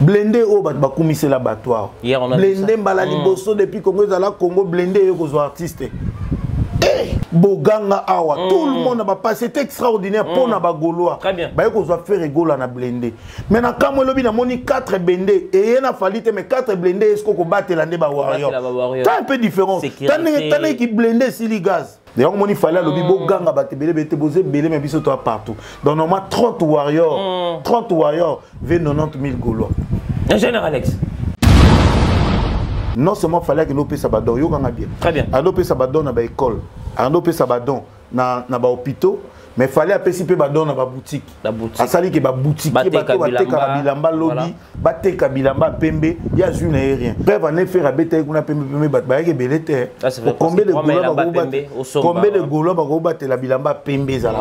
blindé au bakumise l'abattoir. Blindé mbala liboso depuis Congo zala Congo blindé aux artistes. Boganga awa tout le monde va passer, c'est extraordinaire pour na bagoloa. Très bien. Ba ko faire rigola na blindé. Mais na kamo lobi na moni 4 blindés et na falite mais 4 blindés est-ce qu'on battre la ba warrior. C'est un peu différent. Tane qui blindé si les gaz. D'ailleurs moni fallait lobi boganga ba te belé bete bosé belé mais biso toi partout. Donc normalement 30 warriors, 30 warriors, 90 000 gaulois. Ingénieur Alex. Non seulement fallait que l'OP Sabadon, yo ganga bien. Très bien. À l'OP Sabadon na ba école, à l'OP Sabadon na ba hôpitaux, mais fallait apesiper badon na ba boutique. La boutique. À sali que ba boutique, ba teka bilamba lobby, ba teka bilamba pembe, ya zune rien. Bref, on est faire abete kuna pembe ba ke belete. Combien de gaulois ba battre? Combien de gaulois ba battre la bilamba pembe za la.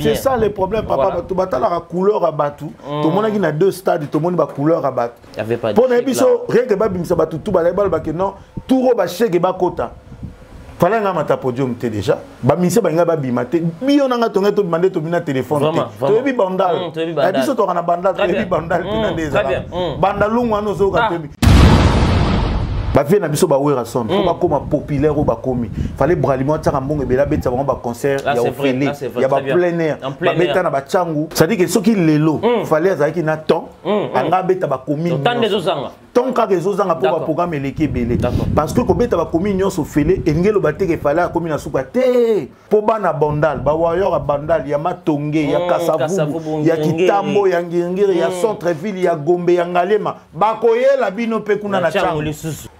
C'est ça le problème papa, tu batala la couleur à batu. Tout le monde qui na deux stades, tout le monde ba couleur à battre. Il y avait pas de. Pour ebiso rien que ba bimisa batu tout ba la bal ba que non, tout ro ba chèque ba kota. Fallait nga mata podium te déjà ba mise ba nga ba bimate biyo nga tonga to demander to bina téléphone to bi bandal et biso to kana bandal to bi bandal pina déjà bandalungu ano zo ka to bi ba vie na biso ba wera son ko ba koma populaire ou ba komi fallait braliment tsa mbongo bela beta ba concert ya ofele ya ba plein air ba beta na ba changu ça dit que soki lelo fallait azaki na temps anga beta ba komi tant des ozanga tant que les ozanga pour ba programme eleki belé parce que ko beta ba komi nyonso fele engelo ba te ke fallait komi na suka te po bana bandal ba warrior bandal ya matonge ya kasavubu ya kitambo ya ngingiri ya centre ville ya gombe ya ngalema ba koyela bino pe kuna na changu.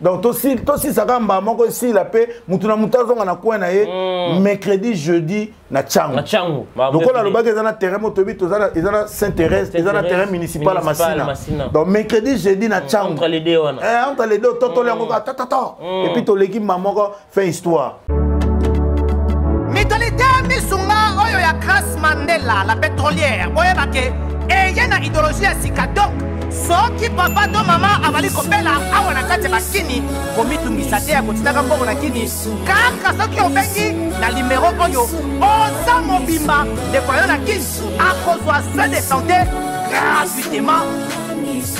Donc aussi ça gamba moko si la paix mutuna mutazonga na coin na ye mercredi jeudi na changu. Donc on a le bagage dans terrain motobi to za ezana Saint-Thérèse ezana terrain municipal à Massina. Donc mercredi jeudi na changu. Entre les deux on. Entre les deux toto lengo ta et puis to l'équipe mamoko fait histoire. Mitolité misunga oyo ya Grace Mandela la pétrolière oyeba ke eyena idéologie ya sika donc soki papa to mama avali kopela awa na kati bakini komitungisa te ya kotinaka mbongo na kini kaka soki obengi na numéro oyo oza mobimba ndeko yo na kini akozwa soin de santé gratuitement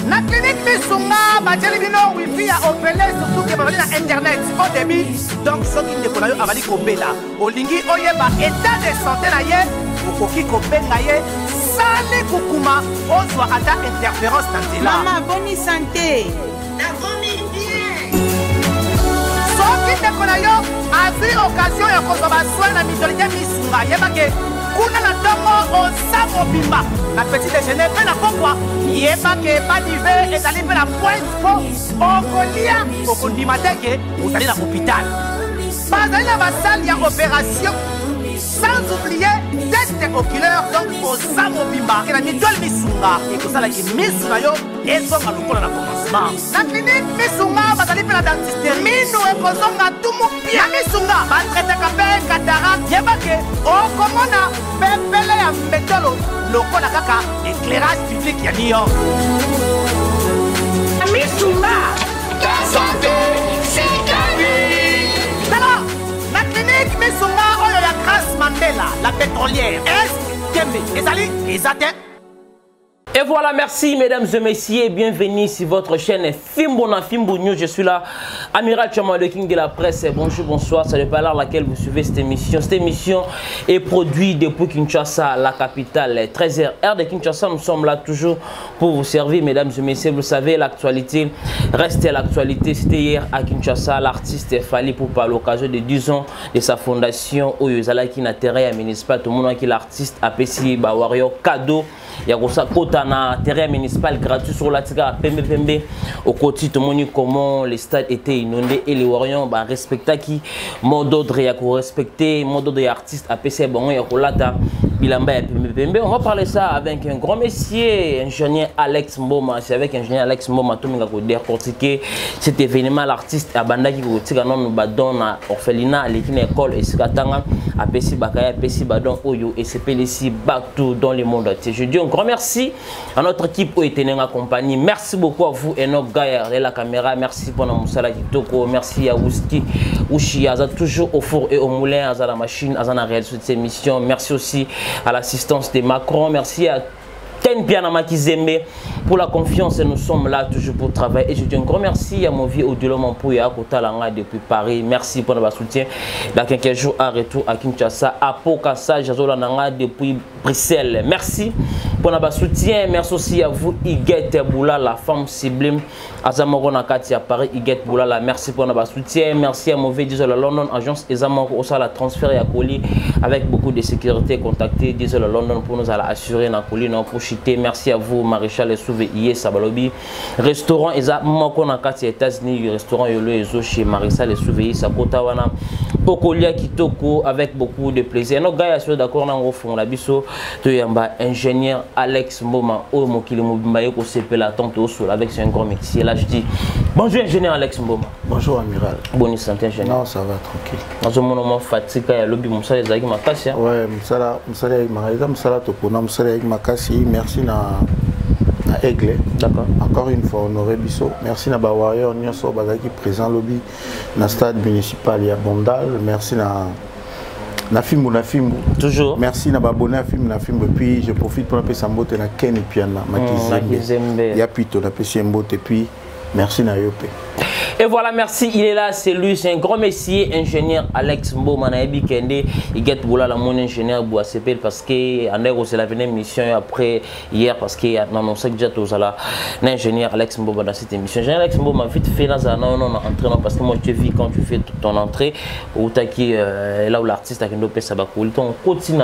na clinique misunga batieli bino wifi ya opele surtout ke babali na internet au début donc soki ndeko na yo avali kopela olingi oyeba état de santé na ye okoki kobenga ye sale kukuma ozwa ata interférence na nzela. Maman, bonne santé. Nakomi bien. Soki ndeko na yo azwi occasion ya kozwa basoi na mitolité misunga yebake kuna na ntongo oza mobimba na petit déjeuner mpe na pokwa yebake badive ezali mpe na pointe po okolia okondima te ke ozali na hôpital bazali na basale ya opération. Sans oublier test oculaire donc aux amobimba et la mitole misunga et que ça la misuna yo et son à l'oukola na commencement la clinique misunga bazali pe la dentiste mino et kozonga tumu bien misunga ba traiter kapé cataracte yebake o komona pepele ya mbetolo lokola kaka éclairage public ya New York misunga ta santé c'est ta vie alors la clinique misunga oyo ya Grace Mandela, la pétrolière. Est-ce que ezali ezate? Et voilà, merci mesdames et messieurs, bienvenue sur votre chaîne Fimbona Fimbo News. Je suis là, Amiral Chama, le king de la presse. Bonjour, bonsoir, c'est le palais à laquelle vous suivez cette émission. Cette émission est produite depuis Kinshasa, la capitale, 13h, heure de Kinshasa. Nous sommes là toujours pour vous servir, mesdames et messieurs. Vous savez, l'actualité reste l'actualité. C'était hier à Kinshasa, l'artiste Fally Ipupa à l'occasion de 10 ans de sa fondation Oyozala qui n'a terrain municipal. Tout le monde qui l'artiste a payé Warrior cadeau. Il y a un terrain municipal gratuit sur la Tiga Pembe au côté de mon comment les stades étaient inondés et les Warriors respectaient qui mot d'ordre il y a respecter mot d'ordre artiste à PC bon il y a Bilamba Pembe. On va parler ça avec un grand monsieur ingénieur Alex Mboma. C'est avec ingénieur Alex Mboma tout le monde a décortiqué cet événement l'artiste à Banda qui au non badon à orphelinat l'équipe école et Sikatanga à PC Bakaya PC Badon Oyo et CPLC partout dans le monde entier. Je dis un grand merci à notre équipe qui était en compagnie. Merci beaucoup à vous et nos gars de la caméra. Merci pour notre Moussala Kitoko. Merci à Wouski, Ouchi, Aza toujours au four et au moulin, Aza la machine, Aza la réalisation de cette émission. Merci aussi à l'assistance de Macron. Merci à Ten Pianama Kizembe pour la confiance. Nous sommes là toujours pour travailler. Et je dis un grand merci à mon vieux Odilo Mampouya, Kotalanga depuis Paris. Merci pour votre soutien. Dans quelques jours, à retour à Kinshasa, à Pokasa, Jazola Nanga depuis Bruxelles. Merci pour votre soutien. Merci aussi à vous, Iguette Boula, la femme sublime. Azamoro Nakati à Paris, Iguette Boula, merci pour votre soutien. Merci à mon vieux Diesel London, agence Ezamoro, aussi la transfert et à colis avec beaucoup de sécurité. Contactez Diesel London pour nous assurer na colis, pour chiter. Merci à vous, Maréchal et Souvé, Ié Sabalobi. Restaurant Ezamoro Nakati, États-Unis, restaurant Yolo Ezo chez Maréchal et Souvé, Sakotawana. Okolia Kitoko avec beaucoup de plaisir. Nos gars sont d'accord dans le fond la biso to yamba ingénieur Alex Mboma au mokili mobimba yeko CP la tante au sol avec un grand métier. Là je dis bonjour ingénieur Alex Mboma. Bonjour amiral. Bonne santé ingénieur. Non, ça va tranquille. Dans un moment fatigué ya lobby musala ezaki makasi. Ouais, musala maïda musala to pona musala avec makasi. Merci na Aigle. D'accord. Encore une fois, honoré Bisso. Merci na Warrior Nyonso bazaki présent lobby na stade municipal ya Bondal. Merci na Fimbo. Toujours. Merci na abonné à Fimbo. Puis je profite pour appeler Sambote na Ken et Piana Makizembe. Ya Pito na Pessi Mbote puis merci na Yope. Et voilà, merci, il est là, c'est lui, c'est un grand messier, ingénieur Alex Mboma Naebi Kende. Il get Boula la mon ingénieur Bouassepel parce que en est c'est la venue mission après hier parce que non on sait déjà tous là l'ingénieur Alex Mboma dans cette émission. Ingénieur Alex Mboma vite fait là non entraînement parce que moi je vis quand tu fais ton entrée ou t'as qui là où l'artiste a kendo pesa bakuli ton continue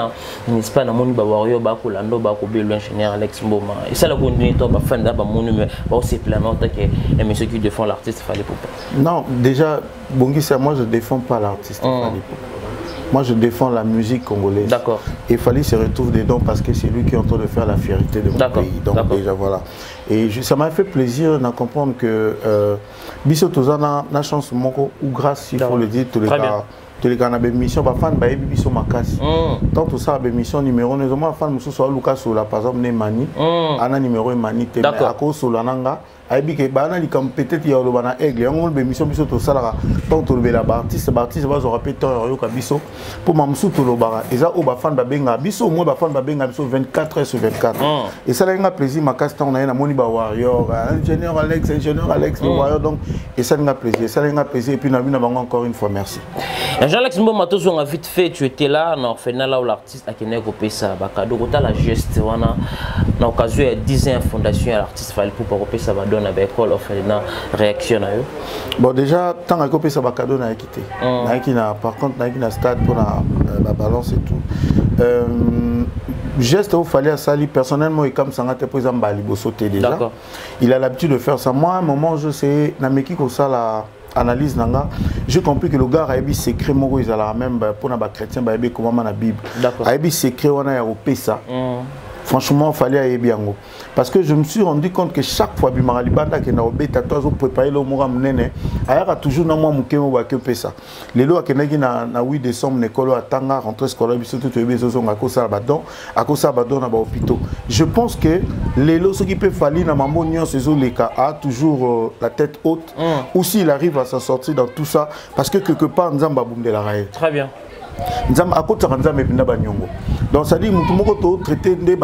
n'est-ce pas na moni ba wario ba ko lando ba ko be l'ingénieur Alex Mboma et ça la continue to ba fan da ba moni mais ba aussi plein autre que les messieurs qui défend l'artiste fallait pas. Non, déjà, Bongissa, moi je ne défends pas l'artiste. Moi je défends la musique congolaise. D'accord. Et Fali se retrouve dedans parce que c'est lui qui est en train de faire la fierté de mon pays. Donc déjà voilà. Et ça m'a fait plaisir de comprendre que Bisso Tozana n'a chance moko ou grâce, il faut le dire, tous les cas. Tous les cas, mission, fan ba Bisso Makasi. Tant tout ça, mission numéro, nous avons fan Moussou soit Lucas Sola, par exemple, Nemani, Ana numéro Mani, Ako Solananga. Peut-être qu'il y a un aigle, on a mission tout ça. Tant que le artiste va se répéter pour Mamsou tout le bar. Et ça, on va faire babenga. Biso, moi, va faire babenga 24 heures sur 24. Et ça, a plaisir. Ma casse, on a un Moni Warrior, ingénieur Alex, le Warrior. Donc, et ça, a plaisir. Ça, a plaisir. Et puis, nous avons encore une fois, merci. Jean-Alex Mboma, on a vite fait, tu étais là, on a fait là où l'artiste a gagné au PSA. Bakado, tu as la geste, on a l'occasion de 10 ans fondation à l'artiste, il faut pas ça va donner avec école, on fait une réaction. Bon, déjà, tant que copie ça va cadeau, on a quitté. Par contre, on a quitté stade pour la balance et tout. Geste où fallait à Sali, personnellement, et comme ça, on a été présent à sauter déjà. Il a l'habitude de faire ça. Moi, à un moment, je sais, Nameki Kosa la analyse nanga, j'ai compris que le gars a eu secret moko ils la même pour les chrétiens ba comment la Bible. A eu secret on a européen ça. Franchement, il fallait aller bien. Parce que je me suis rendu compte que chaque fois que je suis allé à préparer le moura mnene, il y a toujours un moment où je suis ça. Les lois qui sont le 8 décembre, l'école à Tanga, rentrée scolaire, je pense que les lois qui peuvent falloir dans maman a toujours la tête haute. Ou s'il arrive à s'en sortir dans tout ça, parce que quelque part, nous avons de la raille. Très bien. Donc ça dit que traité de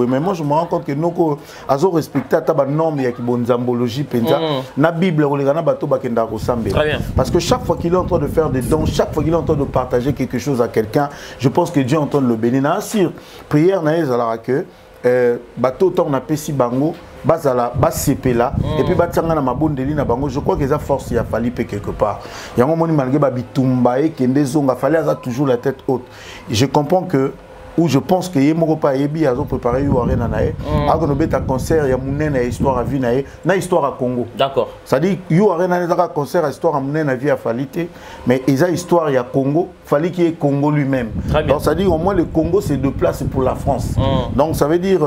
mais moi je me rends compte que nous avons respecté la norme et la Bible parce que chaque fois qu'il est en train de faire des dons, chaque fois qu'il est en train de partager quelque chose à quelqu'un, je pense que Dieu entend le bénir. Prière que bateau on a pesi bango bazala basepela et puis batanga na mabondeli na bango. Je crois que ça force il a fallu quelque part yango moni malgré ba bitumba et kende zonga fallait ça toujours la tête haute. Je comprends que où je pense que yemoko pa yebi azo préparer yo arena nae a kono beta concert ya munene histoire à vie nae na histoire à Congo. D'accord. Ça dit yo arena na concert histoire à munene vie à falité mais eza histoire ya Congo fallait qu'il y ait Congo lui-même. Donc ça dit au moins le Congo c'est de place pour la France. Donc ça veut dire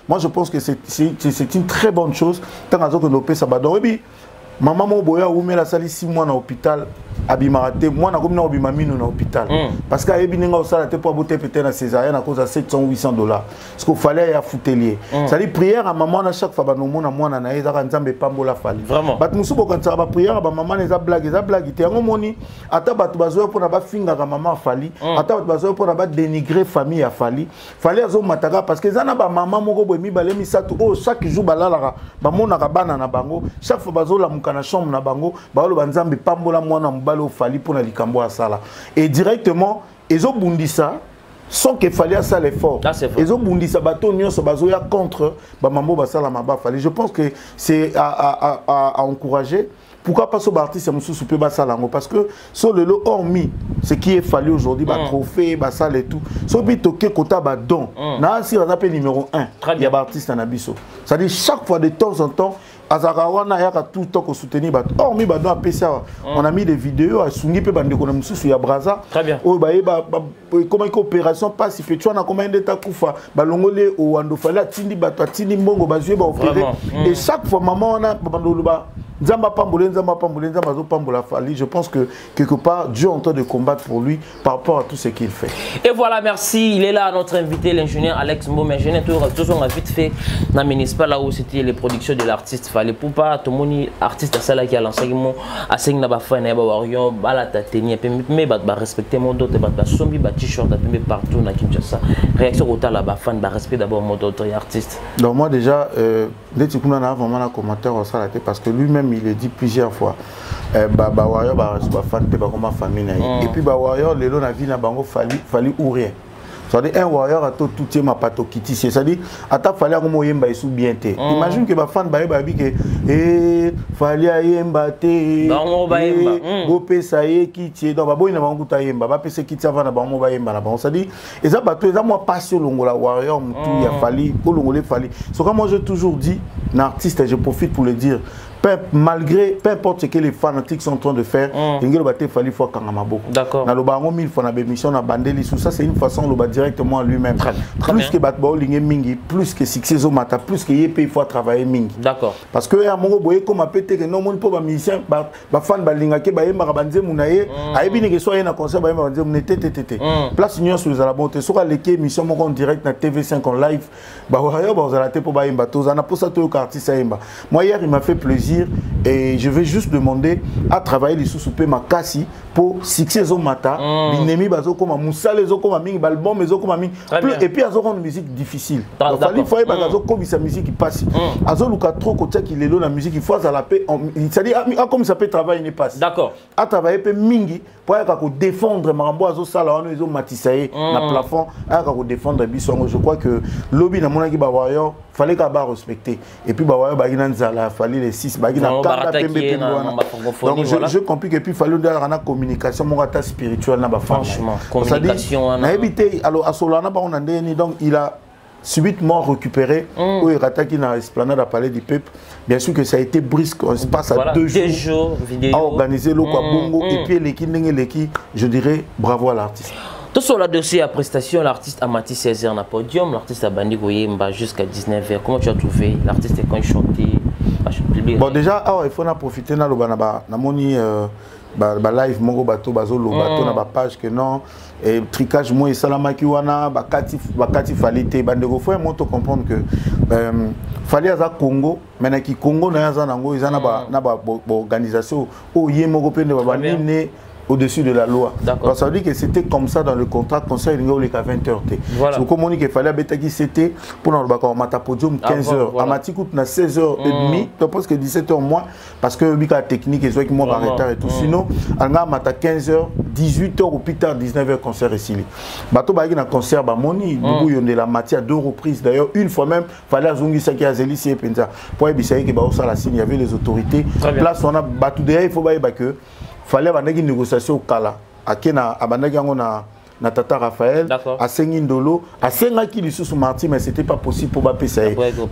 moi je pense que c'est une très bonne chose tant azo kono pe ça ba donc maman mo boya ou mais la salle 6 mois dans l'hôpital abimaraté moi na komina obima mino na hôpital parce que ayebi ninga osala te pour aboter peut-être na césarienne à cause de 700-800 $. Parce qu'il fallait ya foutelier. Ça dit prière à maman à chaque fois ba no mona mwana na eza nzambe pambola fali. Vraiment. Bat musu bo kanza ba prière ba maman eza blague te yango moni ata batu bazo pour na ba finga ka maman fali ata batu bazo pour na ba dénigrer famille ya fali fali azo mataka parce que zana ba maman moko bo mi balé misatu oh chaque jour balala ba mona ka bana na bango chaque fois bazo la mukana chambre na bango ba lo banzambe pambola mwana mbalo fali pour na likambo ya sala et directement ezo bundisa sans qu'il fallait ça l'effort. Ils ont bondi ça bateau nyonso bazoya contre ba mambo basala maba fallait. Je pense que c'est à encourager. Pourquoi pas ce artiste musu super basalango parce que sur le lot hormis ce qui est fallu aujourd'hui ba trophée ba salle et tout. So bitoke kota ba don. Na si on appelle numéro 1. Il y a artiste na biso. Ça dit chaque fois de temps en temps Azarawana yaka tout le temps qu'on soutenir bat hormis ba don apesa on a mis des vidéos à sungi pe bande ko na mususu ya braza. Très bien. Oh ba comment une opération passe fait tu as combien de ta kufa ba longole o ando fala tindi ba tindi mbongo ba zue ba opérer et chaque fois maman on a bandolo ba Nzamba pamboulé, nzamba zo pambola fali. Je pense que quelque part Dieu est en train de combattre pour lui par rapport à tout ce qu'il fait. Et voilà, merci. Il est là notre invité, l'ingénieur Alex Mbom. Ingénieur, tout on a vite fait dans le municipal là où c'était les productions de l'artiste. Fallait pour pas tout le monde artiste à cela qui a lancé mon à cinq na ba fa na ba warion bala tateni mais ba respecter mon d'autre ba sombi ba t-shirt mais partout na Kinshasa. Réaction au là ba fan ba respect d'abord mon d'autre artiste. Donc moi déjà dès que on a vraiment un commentaire ça la parce que lui-même il le dit plusieurs fois ba warrior ba fan te ba comme famille et puis ba warrior les na vie na bango fali ou rien. C'est-à-dire un warrior a tout ma pato kiti c'est-à-dire ata fali a comme yemba isu bien te. Imagine que ba fan ba bi que fali a yemba te bango ba yemba bo pesa ye kiti donc ba boy na bango ta yemba ba pesa kiti avant na bango ba yemba na bango c'est-à-dire eza bato eza moi passion longola warrior mutu ya fali ko longolé fali. So comme moi j'ai toujours dit un artiste et je profite pour le dire malgré peu importe ce que les fanatiques sont en train de faire il fallait faut d'accord na lobango 1000 fois na bémission na bandeli sous ça c'est une façon de directement lui-même plus que batbo lingue mingi plus que succès au mata plus que yep il faut travailler mingi d'accord parce que ya mongo boye comme pété que non monde pour ba musicien ba fan ba linga ke ba yemba banze munaye ayebini que soit na concert ba yemba banze munete tete place union sur les alabonte sur les émission mon en direct na TV5 en live ba warrior ba zalate pour ba yemba tozana pour ça to artiste yemba moi hier il m'a fait plaisir et je vais juste demander à travailler les sous-soupés makasi pour succès au mata binemi bazo comme musale zo comme mingi album zo comme mingi et puis azo rendre musique difficile donc il faut bazo comme sa musique qui passe azo luka trop côté qu'il est là la musique il faut à la paix c'est-à-dire comme ça peut travailler ne passe d'accord à travailler peu mingi pour ko défendre marambo azo sala on zo matisaye na plafond à ko défendre bisongo je crois que lobby na monaki ba warrior fallait qu'à respecter et puis bah ouais bagina nzala fallait les 6 bagina donc je complique et puis fallait dans la communication mon rata spirituel na ba franchement communication na éviter alors asolana ba on ndeni donc il a subitement récupéré où il attaque dans l'esplanade à Palais du Peuple. Bien sûr que ça a été brusque, on se passe à 2 jours à organiser le Bongo et puis l'équipe, je dirais bravo à l'artiste. Tout sur le dossier à prestation, l'artiste a mati 16h na podium, l'artiste a bandi Goyemba jusqu'à 19h. Comment tu as trouvé l'artiste quand il chantait? Bon déjà, il faut en profiter na moni live mongo bato bazolo bato na ba page que non et tricage moi et salamaki wana bakati falite bandeko faut moto comprendre que fallait à Congo maintenant qui Congo na za nango izana na ba organisation o yemoko pende ba ne au-dessus de la loi. Donc, ça veut dire que c'était comme ça dans le contrat conseil il qu'à 20h. Voilà. Donc, comme qu'il fallait que c'était pour notre podium 15h. À Matikout, on a 16h30, je pense que 17h moins, parce que la technique est qui moi retard et tout. Sinon, on a 15h, 18h ou plus tard 19h concert ici. Bato Bagui na concert Bamoni, nous de la matière 2 reprises. D'ailleurs, une fois même, fallait Zungi Saki Azeli et Penza. Pour Ebissaï qui ça la signe, il y avait les autorités. Place on a battu derrière, il faut que fallait avoir une négociation au Kala. Akena abandaki yango na Tata Raphaël, à Sengindolo, à Sengaki du sous Martin, mais c'était pas possible pour Bapé.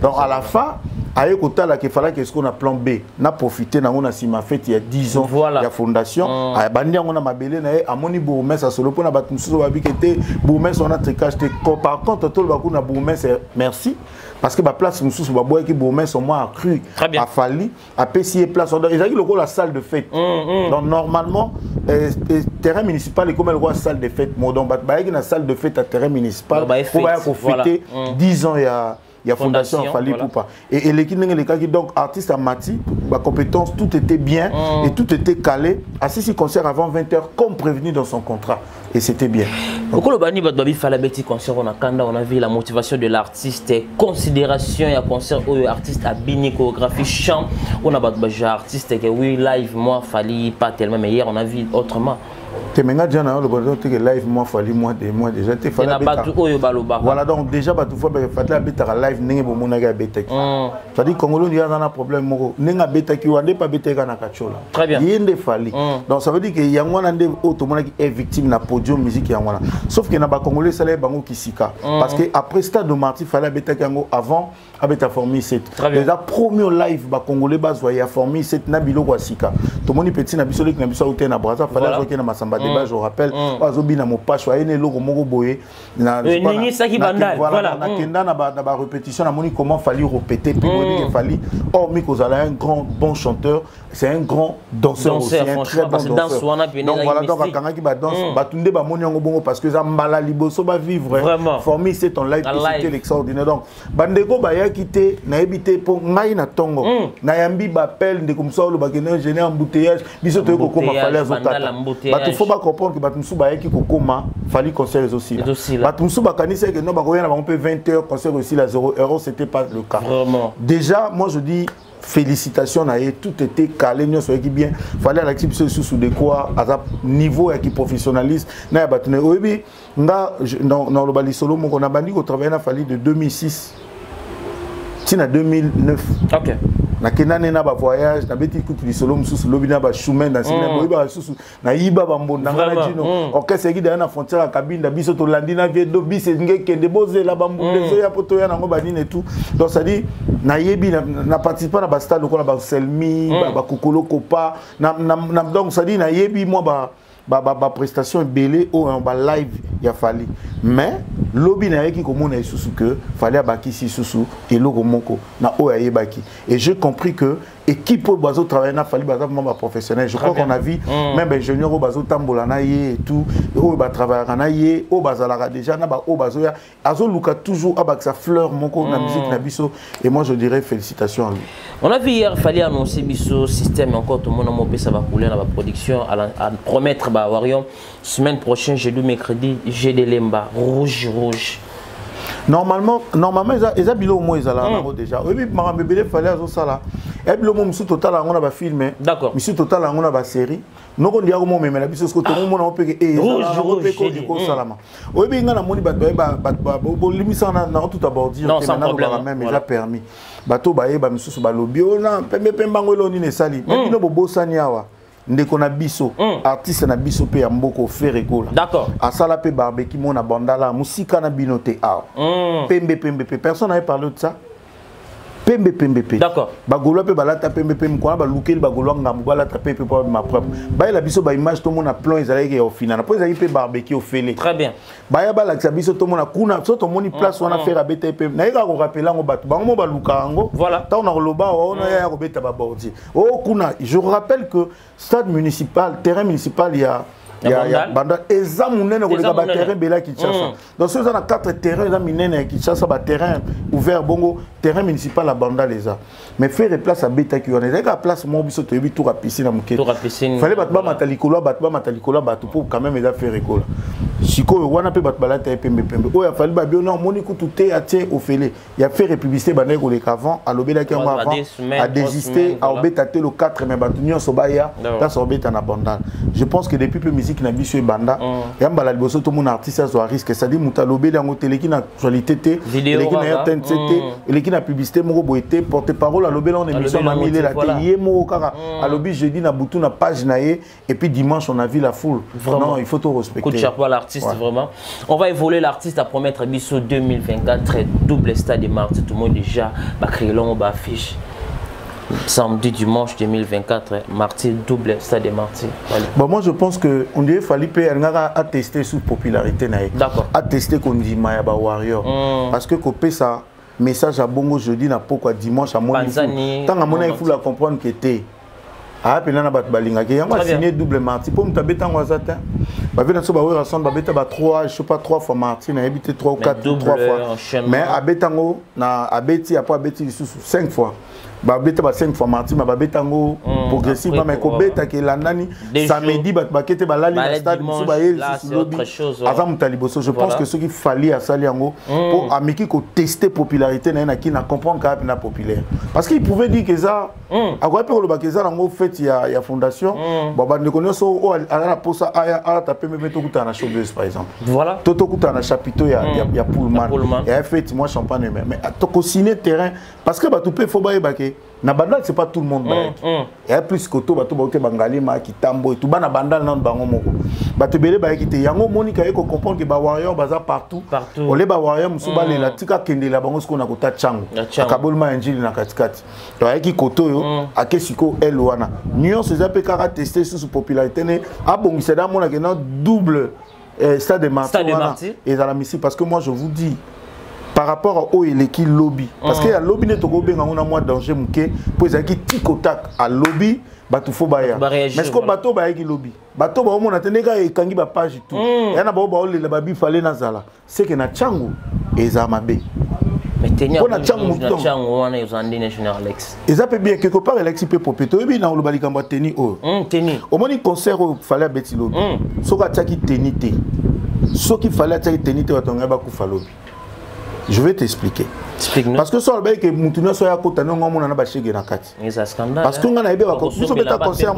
Donc à la fin, aye kotala ke fala qu'est-ce qu'on a plan B na profiter na on a si ma fête il y a 10 ans il y a fondation a bandi on a mabele na amoni bourgmestre ça solo pona bat mususu ba bikete bourgmestre on a tricage par contre tout le bakou na bourgmestre merci parce que ba place mususu ba boy ki bourgmestre moi a cru a fallu a payé place ils a dit le la salle de fête donc normalement terrain municipal est comme le roi salle de fête modon bat ba na salle de fête à terrain municipal pour ba profiter 10 ans il y a fondation Fali Poupa et l'équipe qui donc artiste à Mati ma compétence tout était bien et tout était calé à 6 concerts avant 20h comme prévenu dans son contrat et c'était bien. Au le bani babi fala beti concert on a kanda on a vu la motivation de l'artiste considération et concert où artiste a bini chorégraphie chant on a battu artiste que oui live moi Fali pas tellement mais hier on a vu autrement. Temenga jana le bon que live moi Fali moi déjà te fala voilà donc déjà ba tout fois fala beta live ninge bo monaga beta ki ça dit congolais il y a un problème moko ninga beta ki wande pas beta ka na kachola très bien yende Fali donc ça veut dire que yangwana nde automona qui est victime na podium musique yangwana sauf que na ba congolais sala bango kisika parce que après stade de Marty fala beta kango avant abeta formé 7 déjà premier live ba congolais bazwa ya formé 7 na biloko asika to moni petit na biso lek na biso hotel na Braza fala zoke na masamba débat je rappelle bazobi na mopacho ayene loko moko boye na nini saki bandal voilà na kenda na ba répétition na moni comment fallait répéter puis moni il fallait Miko Zala un grand bon chanteur c'est un grand danseur aussi un très bon danseur donc voilà donc akanga ki ba danse batunde ba moni ngo bongo parce que za mbala liboso ba vivre formé c'est ton live c'était l'extraordinaire donc bandeko ba ya kité na ebité pour ngai na tongo na yambi ba appel ndeko msolo ba kena gêner embouteillage biso to ko koma fallait azotata batu faut pas comprendre que batu msu ba yaki ko koma fallait concert aussi batu msu ba kanisa que non ba koyana ba on peut 20h concert aussi la 0 € c'était pas le cas vraiment déjà moi je dis félicitations na tout était calé nous soit qui bien fallait à l'actif sous de quoi à niveau et qui professionnaliste na ba tune obi nga dans le bali solo mon on a bandi ko travailler na fallait de 2006 tina 2009 OK na kenane na ba voyage na beti kutu solo mususu lobi na ba chemin dans cinéma boyi ba susu na yiba ba mbonda ngana jino orchestre qui dans la frontière à cabine biso to landina vie do bis ngeke de boze la ba mbonda so ya poto ya nango banine et tout donc ça dit na yebi na participer na ba stade ko na ba selmi ba kokolo kopa na donc ça dit na yebi moi ba prestation belé ou en ba live ya fali mais lobby na yeki komona isusu que fallait baki si susu et loko moko na o ya yebaki et j'ai compris que équipe au bazo travailler na fallait baza membre professionnel je crois qu'on a vu même ingénieur au bazo tambola na yé et tout au ba travailler na yé au bazala déjà na ba au bazo ya azo luka toujours avec sa fleur moko na musique na biso et moi je dirais félicitations à lui. On a vu hier fallait annoncer biso système encore tout le monde mo ça va couler dans la production à promettre ba warion semaine prochaine jeudi mercredi j'ai des lemba rouge normalement ils a bilo mo ezala na déjà oui marambe belé fallait azo sala et bilo mo musu total on a ba filmer d'accord musu total on a ba série noko ndia ko mo memela biso ko to mo na opeke rouge ko salama oui bi ngana moni ba bo limisa na tout abordir na même déjà permis bato ba yeba musu ba lobi ona pembe pembango eloni ne sali mais bino bo sani awa ndeko na biso artiste na biso pe ya mboko faire école d'accord asala pe barbecue mona bandala musika na binote pembe personne n'avait parlé de ça pembe d'accord bagolo pe balata pembe ko ba lukel bagolo ngambu balata pe pour ma propre ba la biso ba image to mona plan ezalaki au final après ezali pe barbecue au fele très bien ba ya ba la biso to mona kuna so to moni place wana faire abeta pe na eka ko rappeler ngo batu bango mo ba lukango voilà ta on a loba on ya ko beta ba bordi kuna je rappelle que stade municipal terrain municipal il y a banda ezamunene ko ba terrain bela Kinshasa donc ceux on a 4 terrains za minene Kinshasa ba terrain ouvert bongo terrain municipal à banda les a mais faire place à beta qui on est la place mo biso to yebi tour à piscine muke fallait batba matalikolo batu pour quand même eza faire école siko wana pe bat balata pembe o ya fallait ba biona moni kututé atie ofele ya faire publicité bana ko le avant à lobela ki avant à désister à obeta le 4 mais batu nyo sobaya ta sobeta na banda je pense que depuis peu musique na biso banda yamba la liboso to mon artiste so risque ça dit mutalobe lango teleki na actualité té teleki na RTNCT teleki na publicité moko boité porte parole à lobela on émission na mille la té yemo kaka à lobi jeudi na butu na page na et puis dimanche on a vu la foule non il faut tout respecter coup de chapeau à l'artiste artiste vraiment. On va évoluer l'artiste à promettre Bisso 2024 double stade de Martyr. Tout le monde déjà va créer l'ombre affiche. Samedi, dimanche 2024, Martyr, double stade de Martyr. Bon, moi je pense que on dirait Falipe à tester sous popularité. D'accord. À tester qu'on dit Mayaba Warrior. Parce que copé ça message à Bongo jeudi n'a pas quoi dimanche à mon tant à mon il faut la comprendre que t'es. Ah puis là na bat balinga qui a signé double Martyr pour me taper tant wazata. Bah venir sur bawe rassemble bah beta bah 3 je sais pas 3 fois Martyr na habité 3 ou 4 ou 3 fois. Mais à betango na abeti après abeti 5 fois. Babeta ba 5 fois Martyr ma babetango progressivement mais ko beta ke landani samedi ba bakete ba lali na stade sous ba yel sous lobby avant mutaliboso je pense que ce qu'il fallait à Saliango pour amiki ko tester popularité na qui na comprendre ka na populaire parce qu'il pouvait dire que ça a quoi pour le bakeza nango fait il y a fondation bon ba ne connaît so ala posa ala taper me to kuta na showbiz par exemple voilà toto kuta na chapiteau ya Pullman et effectivement champagne mais to ko signer terrain parce que ba tout peut faut ba na bandal c'est pas tout le monde et plus que tout bato baote bangali ma kitambo et tout bana bandal nan bango moko bato belé ba kité yango monika eko comprendre que ba warrior baza partout olé ba warrior musuba le la tika kende la bango sko na kota chango akabolma injili na katikati to ayeki koto yo akesiko elwana nuance za pe kara tester sous popularité ne abongisa da mona que na double stade de Martyr et dans la missile parce que moi je vous dis par rapport au qui lobby parce que y a lobby ne toko benga on a moins danger muke pour ça qui tikotak à lobby batu fo baya mais ce que bato ba qui lobby bato ba on atende ka ekangi ba page tout y en a ba ole la babi fallait nazala c'est que na changu eza mabe mais tenia on a changu on a usandi national Alex eza peut bien quelque part Alex peut popéto et bien na olobali kamba teni o teni au moni concert au fallait beti lobby soka taki tenité ce qu'il fallait taki tenité batonga ba ku lobby. Je vais t'expliquer. Parce que ça veut dire que Moutouna soit à côté de nous, on a pas chez Genakati. Parce que on a eu un concert,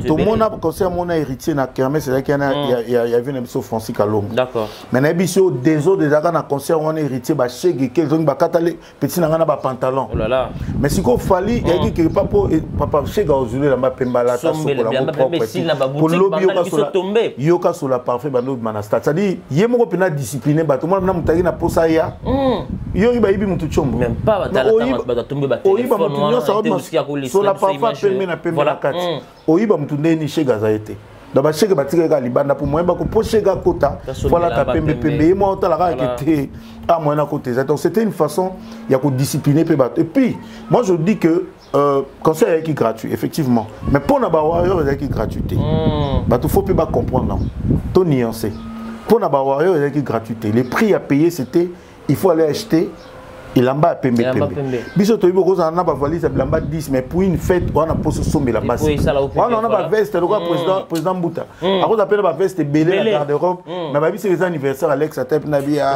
tout le monde a concert, mon héritier n'a kermé, c'est là qu'il y a vu un épisode Francis Kalom. D'accord. Mais un épisode des autres, des agents concert, on a héritier, bah chez quelqu'un qui va cataler, petit n'a pas pantalon. Oh là là. Mais si qu'on fallait, il y a qui que papa chez Gauzulé la map pembala, pour lobby yoka sur la parfait bando manastat. C'est-à-dire, yemo pena discipliné, bah tout le monde n'a mutagi na posa ya. Yo iba ibi mutu chombo même pas batala tombe ba téléphone sur la parfois permet na permet la carte oyiba mutu ndeni chega za été donc ba chega batika ka libanda pour moi ba ko chega kota voilà ta pembe pembe moi otala ka été à moi na côté donc c'était une façon il y a ko discipliner pe bat et puis moi je dis que conseil est gratuit effectivement mais pour na ba warrior est gratuité ba tout faut pe ba comprendre to nuancer pour na ba warrior est gratuité les prix à payer c'était il faut aller acheter il en bas pembe pembe biso to iboko za na ba valise blamba 10 mais pour une fête on a posé sommer la base on a ba veste le président Mbouta a cause appelle ba veste belé la garde-robe mais ba biso les anniversaires Alex a tape na bia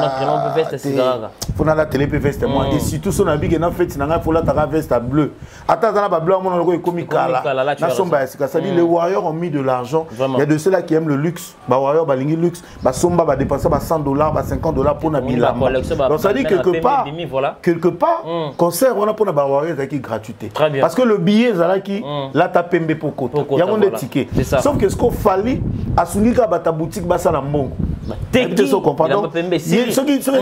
faut na la télé pe veste moi et surtout son habit que na fête na faut la ta veste bleu attends na ba bleu on a komi kala na somba c'est ça dit les warriors ont mis de l'argent il y a de ceux là qui aiment le luxe ba warrior ba lingi luxe ba somba ba dépenser ba $100 ba $50 pour na bilamba donc ça dit quelque part concert on a pour na ba warrior qui gratuité parce que le billet là qui là ta pembe pour côté il y a mon ticket sauf que ce qu'on fallait asungika ba ta boutique ba ça na mbongo tu se comprends ceux qui sont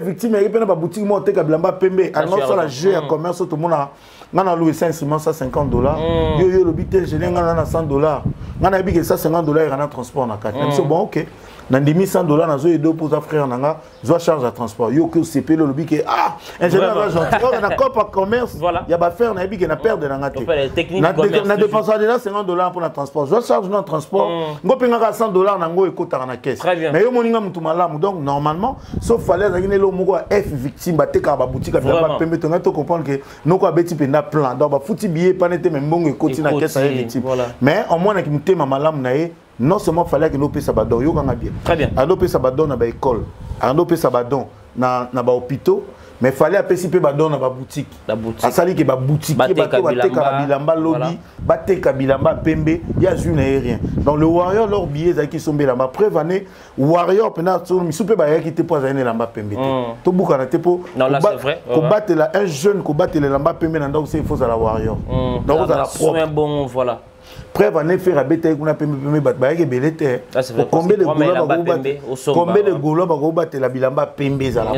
victimes et puis na ba boutique moi te ka bilamba pembe alors ça la jeu à commerce tout le monde a loué ça instrument ça $50 yo le bitel je n'ai na $100 ngana bi que ça $50 il en a transport na carte même c'est bon OK Nandimi $100 na zo edo pour ta frère nanga zo charge à transport yo que CP le lobby que ingénieur d'argent on a cop à commerce il y a ba faire na bi que na perdre nanga te na dépenser déjà $50 pour le transport zo charge dans transport ngo penga $100 nango ekota na caisse mais yo moninga mutu malamu donc normalement sauf fallait za kinelo moko F victime ba te ka ba boutique ba permettre nga to comprendre que noko abeti penda plan donc ba futi billet pas nete même bongo ekoti na caisse à victime mais au moins na ki mutema malamu na ye non seulement fallait que nous puissions s'abandonner, yo ganga bien. Très bien. Nous puissions s'abandonner dans l'école, nous puissions s'abandonner dans les hôpitaux, mais fallait appeler s'abandonner dans la boutique. La boutique. À sali que la boutique, batte kabilamba lobby, batte kabilamba pembe, il y a une rien. Donc le warrior leur billet qui sont bien là. Prévané warrior pendant mi soupe ba qui te pose à lamba pembe. To bukana te po. Non là c'est vrai. Combattre là un jeune combattre les lamba pembe dans donc c'est faux à la warrior. Donc vous à la propre. Bon voilà. preuve en effet rabeta kuna pembe bat ba ebele te combien de golo ba te la bilamba pembe za la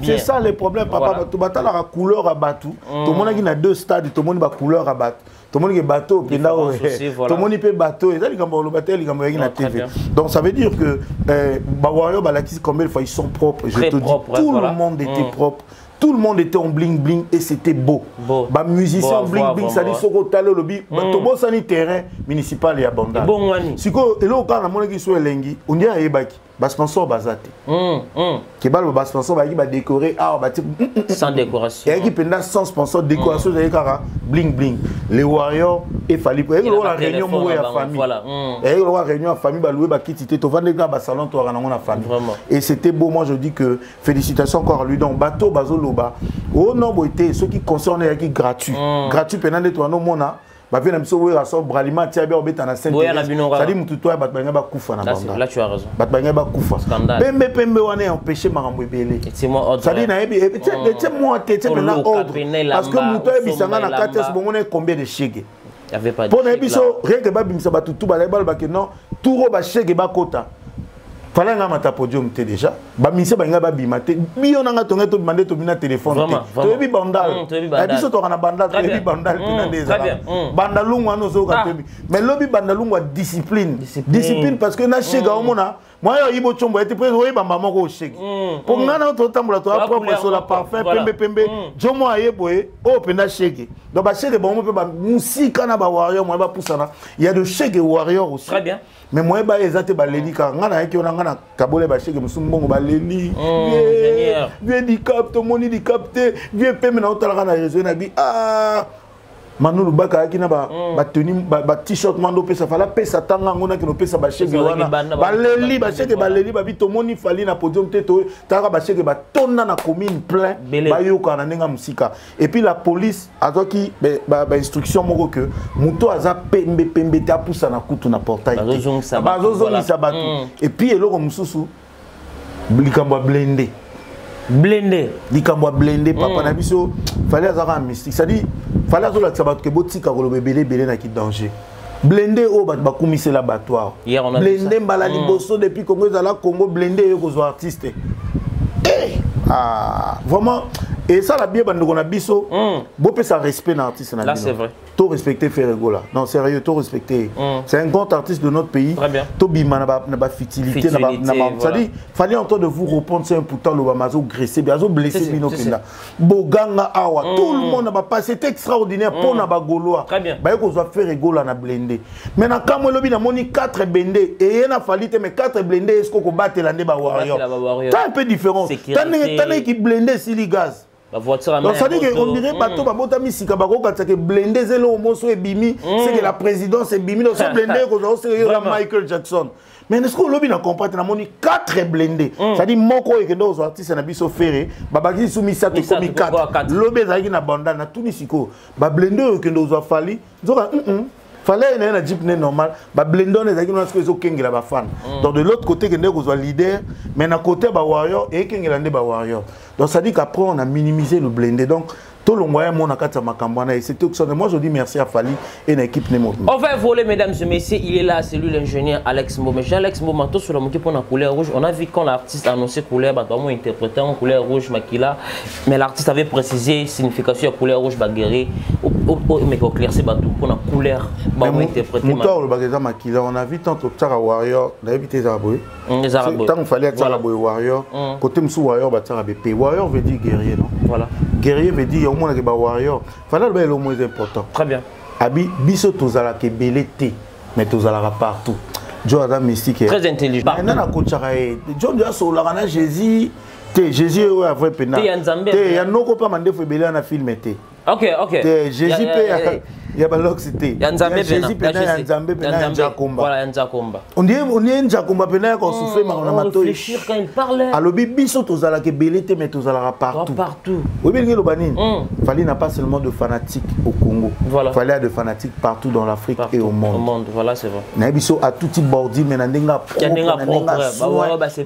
c'est ça le problème papa to batala la couleur à batu to mona ki na deux stades to mona ba couleur à batu tout le monde est bateau, tout le monde peut bateau, et na TV. Donc ça veut dire que combien de fois ils sont propres. Je te dis, tout le monde était propre. Tout le monde était en bling bling et c'était beau. Bah musicien en bling bling, ça dit soko talo lobby. Bah tout bon sani terrain municipal et abondant. Si ko elo quand na mona ki so elengi, on dit ayebaki. Bas sponsor bazate. Qui bal bas sponsor ba ki ba décorer ah ba sans décoration. Et qui pendant sans sponsor décoration de kara bling bling. Les warriors et fallait pour la réunion mo ya famille. Et la réunion en famille ba louer ba kitité to vendre ba salon to rana na famille. Et c'était beau, moi je dis que félicitations encore à lui donc bateau bazoloba. Oh non boité ceux qui concernent ya qui gratuit. Gratuit pendant de toi non mona. Bah viens me sauver à son braliment tiens bien obéta na sainte. Ça dit mutu toi batbanga ba kufa na banda. Là tu as raison. Batbanga ba kufa. Pembe wana empêcher marambo ebele. Ça dit na ebi c'est moi tete maintenant ordre parce que mutu ebisanga na kate so bongo combien de chèques. Il y avait pas de pour na biso rien que ba bimisa batutu ba ba que non tout ba chèque ba kota. Fallait nga mata podium te déjà ba mise ba nga ba bimate biyo nga tonga to bimande to bina téléphone te to bi bandal et biso to kana bandal to bi bandal tina des bandalungu ano zo ka te mais lobi bandalungu discipline parce que na chega omona moi yo ibo chombo ete pres oyi ba maman ko chega pour nga na to tambola to propre sur la parfum pembe jomo ayeboye o pena chega donc ba chega bon pe ba musika na ba warrior moi ba pusana il y a de chega warrior aussi très bien. Mais moi ba ezate ba leli ka ngana yake ona ngana kabole ba cheke musumbongo ba leli vieux di capte moni di capte vieux peme na otala na réseau na bi ah Manu Lubaka qui n'a pas tenu t-shirt mando pesa fala pesa tanga ngona ki no pesa ba cheke wana ba leli ba bi to moni fali na podium teto tanga ba cheke ba tonna na commune plein ba yoka na nenga musika et puis la police azoki ba instruction moko que muto aza pembe ta poussa na kutu na portail bazozongi sabatu et puis eloko mususu likambo blindé likambo blindé papa na biso fallait azaka mystique ça dit fallait azola sabato ke botika kolobe belé na ki danger blindé o bat bakumise l'abattoir blindé mbala liboso depuis Congo ezala Congo blindé yo kozo artiste ah vraiment et ça la bien bande qu'on a biso beau peut ça respect na artiste na là c'est vrai tout respecter Ferregola non sérieux tout respecter c'est un grand artiste de notre pays to bima na ba futilité na ça dit fallait entendre de vous répondre c'est important le bamazo graisser biazo blessé bino pinda boganga awa tout le monde ba passé c'était extraordinaire pour na ba goloa ba yoko zo Ferregola na blindé maintenant quand moi lobi na moni 4 blindés et na fallait mais 4 blindés est-ce qu'on battre la ba warrior c'est un peu différent t'as qui blindé si les gaz. Donc ça dit qu'on dirait bateau babota misika bako katake blindé zelo moso e bimi c'est que la présidence est bimi donc blindé ko c'est Michael Jackson mais est-ce que lobi na comprendre na moni 4 blindés ça dit moko e kendo aux artistes na biso ferré babaki soumisa to komi 4 lobi zaki na banda na tout nisiko ba blindé e kendo aux fali zoka fallait un jeep normal ba blendon ezaki na ce que kengela ba fan donc de l'autre côté que ndeko soit leader mais na côté ba warrior et kengela ndé ba warrior donc ça dit qu'après on a minimisé le blendé donc tout le moyen mon akata makambana et c'était que moi je dis merci à Fali et l'équipe Nemo. On va voler mesdames et messieurs, il est là, c'est lui l'ingénieur Alex Mbo. Mais Alex Mbo manteau sur la montée pour la couleur rouge. On a vu quand l'artiste a annoncé couleur bah doit interpréter en couleur rouge makila mais l'artiste avait précisé signification de couleur rouge baguerre mais qu'on claircit bah tout pour la couleur bah on interpréter moteur le baguerre makila on a vu tant au Tsara Warrior d'habiter les arabes tant il fallait Tsara Warrior côté Msou Warrior bah Tsara BP Warrior veut dire guerrier non voilà guerrier veut dire au moins que warrior fallait le moins important très bien abi biso tozala ke belete mais tozala partout Joe Adam mystique très intelligent maintenant na kochara e John Joe so la na Jésus te Jésus ouais vrai pena te ya noko pa mande fo belé na film te ok te Jésus pe ya baloxité ya nzambe pena ya nzambe pena njakomba voilà ya njakomba on dit njakomba pena ko souffler ma mato réfléchir quand il parlait alobi biso tozala ke belete mais tozala partout oui bien le banine fallait n'a pas seulement de fanatiques au Congo fallait de fanatiques partout dans l'Afrique et au monde voilà c'est vrai na biso à tout type bordi mais na ndenga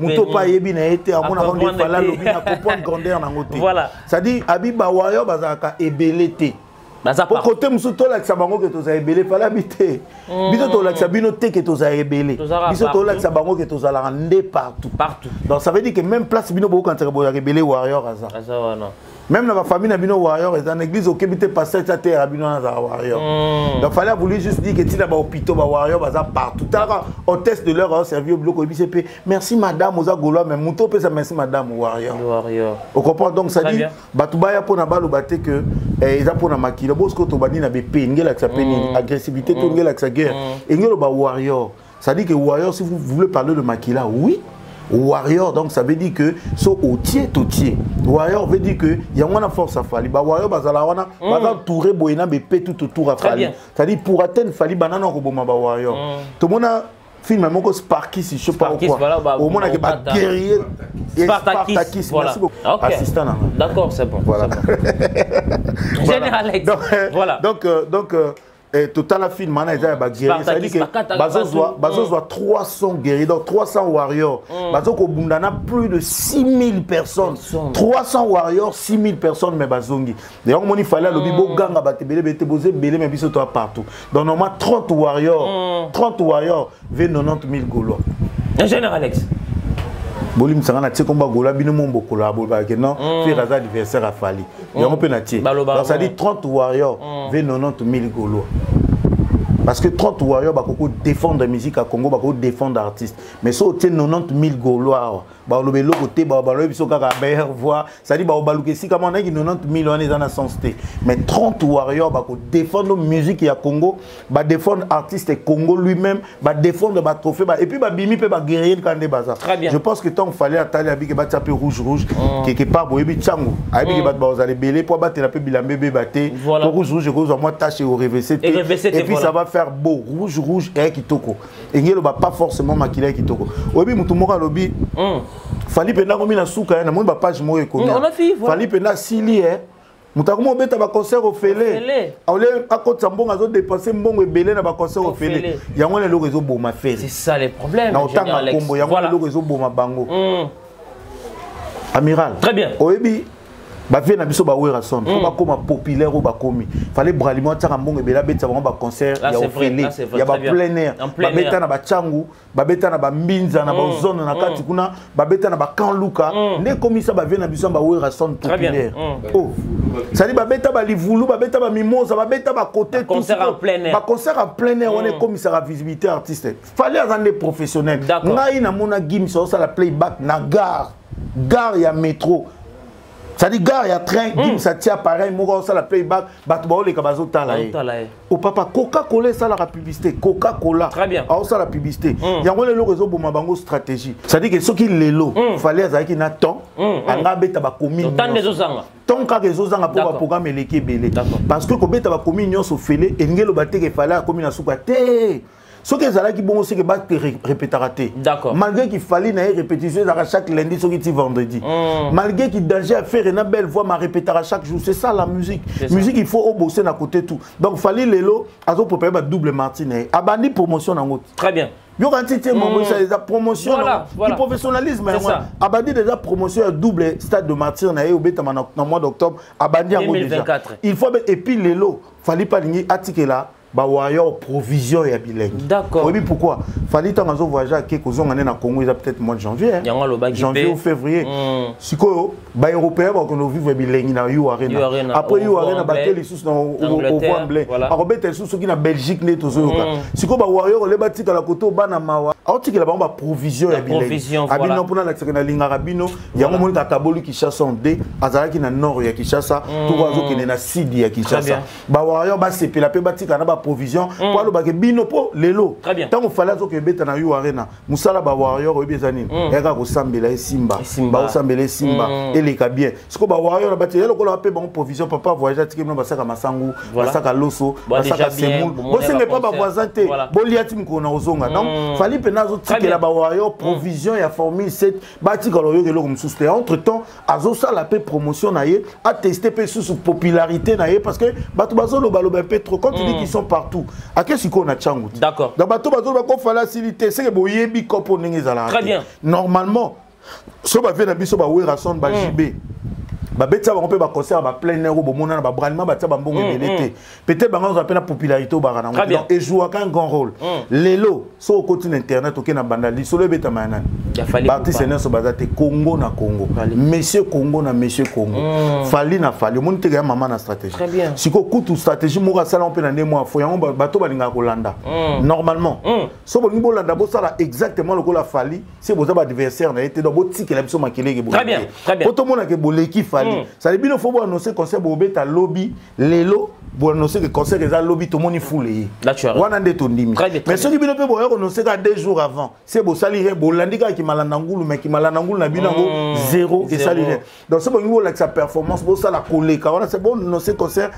muto pa yebi na été amona ko ndi fala lobi na comprendre grandeur na ngote voilà ça dit abi ba wayo bazaka ebelete Pour côté musu to la sabango que toza rebelle fallait habiter. Biso to la sabino te que toza rebelle. Biso to la sabango que toza la rendre partout. Partout. Donc ça veut dire que même place bino beaucoup quand tu rebelle warrior aza. Même dans ma famille, il y a warrior, dans l'église, au Québec, il passé à terre, il y a warrior. Donc il fallait vouloir juste dire que tu as un hôpital, warrior, partout. On teste de leur servir au bloc, merci madame, aux agoulois, mais mon top, merci madame, warrior. On comprend donc ça dit, Batubaya pour Nabal ou Baté que, ils ont pour Namakila, Bosco Tobani n'a pas payé, il y a agressivité, il y a la guerre. Et il y a warrior. Ça dit que warrior, si vous voulez parler de Makila, oui. Warrior, donc ça veut dire que so otier. Warrior veut dire que il y a une force à Fali. Warrior bazala wana baza touré boyena be tout autour à Fali. C'est-à-dire pour atteindre Fali banana ko boma ba warrior. Tout le monde a film moko Sparkis, je sais pas quoi. Au monde a que guerrier Spartakis. Merci beaucoup. Assistant. D'accord, c'est bon. Voilà. Général Alex. Voilà. Donc total la film maintenant ils ont guerrier, ça veut dire que Bazo doit 300 guerriers, donc 300 warriors. Bazo ko bundana plus de 6000 personnes. 300 warriors, 6000 personnes mais bazongi. D'ailleurs il fallait le bibo ganga batebele bete bozé belé mais biso toi partout. Donc normalement 30 warriors, 90 000 Gaulois. Général Alex. Bolim sangana tse komba gola bino mombo kola bolba que non faire az adversaire a Fali. Yango pe na tie. Donc ça dit 30 warriors, 90 000 Gaulois. Parce que 30 warriors ba koko défendre la musique à Congo, ba koko défendre artistes. Mais so tient 90 000 Gaulois. Ba lobe lo côté ba ba lo biso kaka meilleure voix. Ça dit ba baluke si comme on a 90 000 on est dans la sensité. Mais 30 warriors ba ko défendre la musique à Congo, ba défendre artiste Congo lui-même, ba défendre ba trophée et puis ba bimi pe ba guerrier quand des bazar. Je pense que tant fallait attendre avec ba taper rouge quelque part boyebi tchango. Avec ba ba aller belé pour battre la pe bilambe baté. Rouge cause moi tâche au RVC. Et puis ça va faire beau rouge et kitoko. Et ngelo ba pas forcément maquiller kitoko. Oyebi mutu moko lobi. Fali pena komi na suka na monde ba page mo ekomi. Fali pena sili mutakumo beta ba concert au Félé. Aule akota mbonga zo dépenser mbongo ebele na ba concert au Félé. Yango le réseau boma fait. C'est ça les problèmes. Na otanga kombo yango le réseau boma bango. Amiral. Très bien. Oyebi ba vie na biso ba wera son faut ba koma populaire ou ba komi fallait braliment tanga mbongo ebele beta ba concert ya au Félé. Ya ba plein air. Ba beta na ba changu, ba beta na ba mbinza na ba zone na kati kuna, ba beta na ba kanluka. Ne komi ça ba vie na biso ba wera son populaire. Oh. Ça dit ba beta ba livulu, ba beta ba mimosa, ba beta ba côté tout concert en plein air. Ba concert en plein air, on est commissaire à visibilité artiste. Fallait avoir des professionnels. Ngai na mona gim ça la playback na gare ya métro. Ça dit gare ya train gim ça tient pareil moi ça la playback batbo les kabazo tala. Au papa Coca-Cola ça la publicité Coca-Cola. Très bien. Ah ça la publicité. Yango le réseau boma bango stratégie. Ça dit que ceux qui lelo fallait azaki na temps anga beta ba komi. Tant des ozanga. Tant ka réseau zanga pour programme eleki belé. Parce que ko beta ba komi nyonso fele engelo baté que fallait komi na suka té. Ce que ça qui bon c'est que bat répétaraté. D'accord. Malgré qu'il fallait une répétition à chaque lundi, ce qui vendredi. Malgré qu'il danger à faire une belle voix, ma répéter à chaque jour. C'est ça la musique. Musique il faut bosser à côté tout. Donc fallait les lots, à ce pour préparer double martinet. Abandi promotion en haut. Très bien. Yo quand tu c'est déjà promotion voilà. Professionnalisme abandi déjà promotion à double stade de martyr na au beta dans mois d'octobre abandi en 2024. Il faut et puis les lots fallait pas ligner article là. Bah warrior provision et bilingue. D'accord. Oui pourquoi? Fallait tant que voyager à quelque chose na Congo il a peut-être mois de janvier. Janvier ou février. Siko bah européen bah qu'on vivre bilingue na You Arena. Après You Arena bah quel sous au Wembley. À Robert sous qui na Belgique né tous autres. Siko bah warrior les bâtis à la côté bana mawa. Article là bah provision et bilingue. Abino pour na la linga rabino. Il y a un moment Kabolu qui chasse en D. Azara qui na nord ya Kinshasa. Tout oiseau qui na sud ya Kinshasa. Bah warrior bah c'est la pe bâti kana provision pour le bague bino po lelo tant on fallait que beta na You Arena musala ba warrior obezani eka ko sambela simba ba sambela simba eleka bien ce que ba warrior ba tele ko la pe bon provision papa voyager tiki no basaka masangu basaka loso basaka semul bo ce n'est pas ba voisin te bo liati mko na ozonga donc fallait pe nazo tiki la ba warrior provision ya formule 7 ba tiki lo yo ke lo msuste entre temps azo ça la pe promotion na ye a tester pe sous popularité na ye parce que batu bazo lo balo pe trop quand tu dis qu'ils sont partout. À quel sujet on a tchangu? D'accord. Dans bateau facilité, c'est que boyebi kopo n'engezala. Très bien. Normalement, so ba vient biso ba wera son ba JB. babeta bango pe ba concert ba plein air bo mona ba brandement ba tia ba mbongo belete peut-être bango za pena popularité au barana donc et joue un grand rôle lelo so au côté internet OK na bandali solo beta manani parti sénat so bazate Congo na Congo monsieur Congo na monsieur Congo fali na fali mon te ga maman na stratégie siko kutu stratégie mo ga sala on pe na ndemo afo yango bato balinga kolanda normalement so bo ngbo landa bo sala exactement le ko la fali c'est bo za ba adversaire na été donc bo tiki la biso makele ke bo très bien poto mona ke boleki fali ça le bino faut bo annoncer concert bo beta lobby lelo bo annoncer que concert eza lobby to moni foulé wana nde to ndimi mais so ki bino pe bo annoncer ka 2 jours avant c'est bo sali re bo landika ki malanda ngulu mais ki malanda ngulu na bino ngo 0 et sali re donc c'est bo ngbo la sa performance bo sala koleka wana c'est bon annoncer concert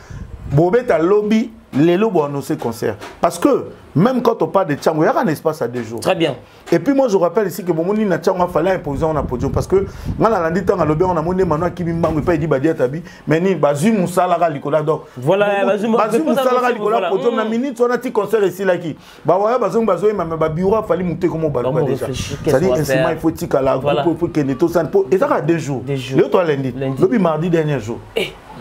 bo beta lobby lelo bo annoncer concert parce que même quand on parle de Tchango, il y a un espace à 2 jours. Très bien. Et puis moi je rappelle ici que Momoni na Tchango a fallu imposer un podium parce que on a lundi temps à l'obé on a monné maintenant qui bimbangu pas dit badia tabi mais ni bazu musala ga likola donc voilà bazu musala ga likola podium na minute on a petit concert ici là qui ba ouais bazu mais ba bureau fallu monter comme balu déjà ça dit ainsi il faut tika la groupe pour que neto ça et ça a 2 jours le toi lundi le mardi dernier jour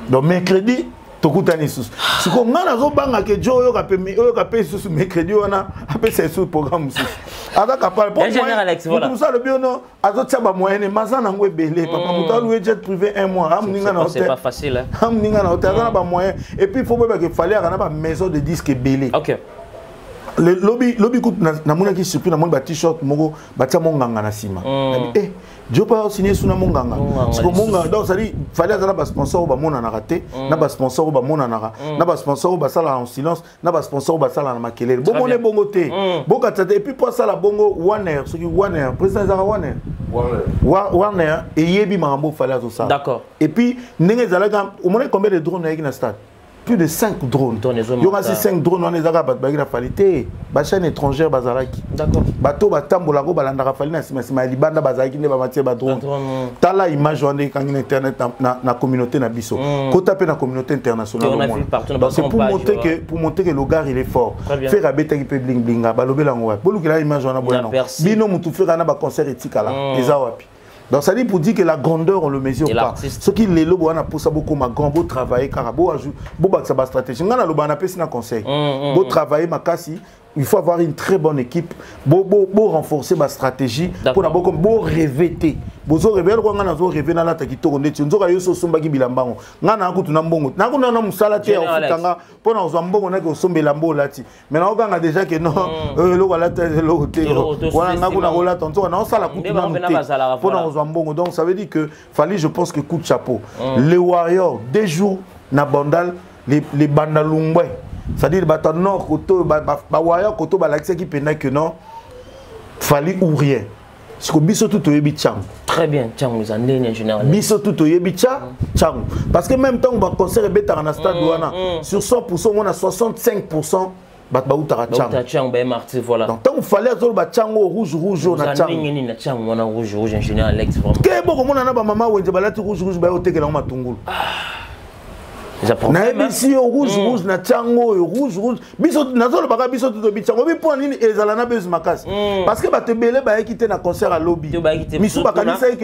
donc mercredi tokutani sus siko ngana zo banga ke jo yo ka pe sus mercredi wana ape c'est sur programme sus aka kapal pour moi tout ça le biono azo taba moyenne mazana ngwe belé papa mutalu jet privé 1 mois amninga na hôtel c'est pas facile hein amninga na hôtel na ba moyen et puis il faut pas que fallait na ba maison de disque belé OK le lobby coûte na mona ki surpris na mon ba t-shirt moko ba tia monganga na sima eh je pas signer sous na monganga parce que monganga donc ça dit fallait avoir ba sponsor ba mona na raté na ba sponsor ba mona na ba sponsor ba sala en silence na ba sponsor ba sala na makelele bon moné bongo té boka tata et puis pour ça la bongo Warner ce qui Warner président Zara Warner et yebi mambo fallait tout ça d'accord et puis ndenge zalaga au moins combien de drones na stade plus de 5 drones. Il y aura 5 drones dans les Arabes, la qualité. La chaîne étrangère, Bazaraki. D'accord. Bateau, Batambolago, Balandara Falina, c'est Libanda, Bazaraki, ne va matière drone. T'as la image en internet dans la communauté Nabiso. Quand tu as la communauté internationale. C'est pour montrer que le gars il est fort. Faire un bête qui peut bling bling, balobé la ngoua. Pour que la image en a bon. Bino moutou faire un concert éthique là. Les Awapi. Donc ça dit pour dire que la grandeur on le mesure pas. Ce qui les lobes on a pour ça beaucoup ma grand beau travailler car beau ajout beau ça va stratégie. On a le ban appel c'est un conseil. Beau travailler ma cassi. Il faut avoir une très bonne équipe, beau renforcer ma stratégie pour d'abord comme beau rêver. Bozo rêver ko ngana zo rêver na lata kitoko ndeti nzoka yo so somba ki bilambango ngana ko tuna mbongo na ko na musala te ofutanga pona zo mbongo na ko sombela mbola ti mais na okanga déjà que non lo wala te lo te wala ngako na kola tonto na osala ku tuna pona zo mbongo donc ça veut dire que fallait je pense que coup de chapeau les Warriors 2 jours na bandal les bandalungwe c'est-à-dire bata nord koto ba Warriors koto ba l'accès qui pendant que non fallait ou rien. Parce que biso tout yebi tchang. Très bien, tchang nous en ligne général. Biso tout yebi tchang. Parce que même temps on va concert beta na stade wana sur 100% on a 65% bat ba utara tchang. Ba tchang ba marti voilà. Donc tant il fallait azol ba tchang rouge na tchang. Ni na tchang wana rouge en général Alex vraiment. Ke boko mona na ba mama wenze balati rouge ba oteke na matungulu. Na ebisi rouge na tchango rouge biso nazolo baka biso to bitchango bi po nini ezala na bezu makasi parce que ba te belé ba ekité na concert à lobby misu ba kanisa que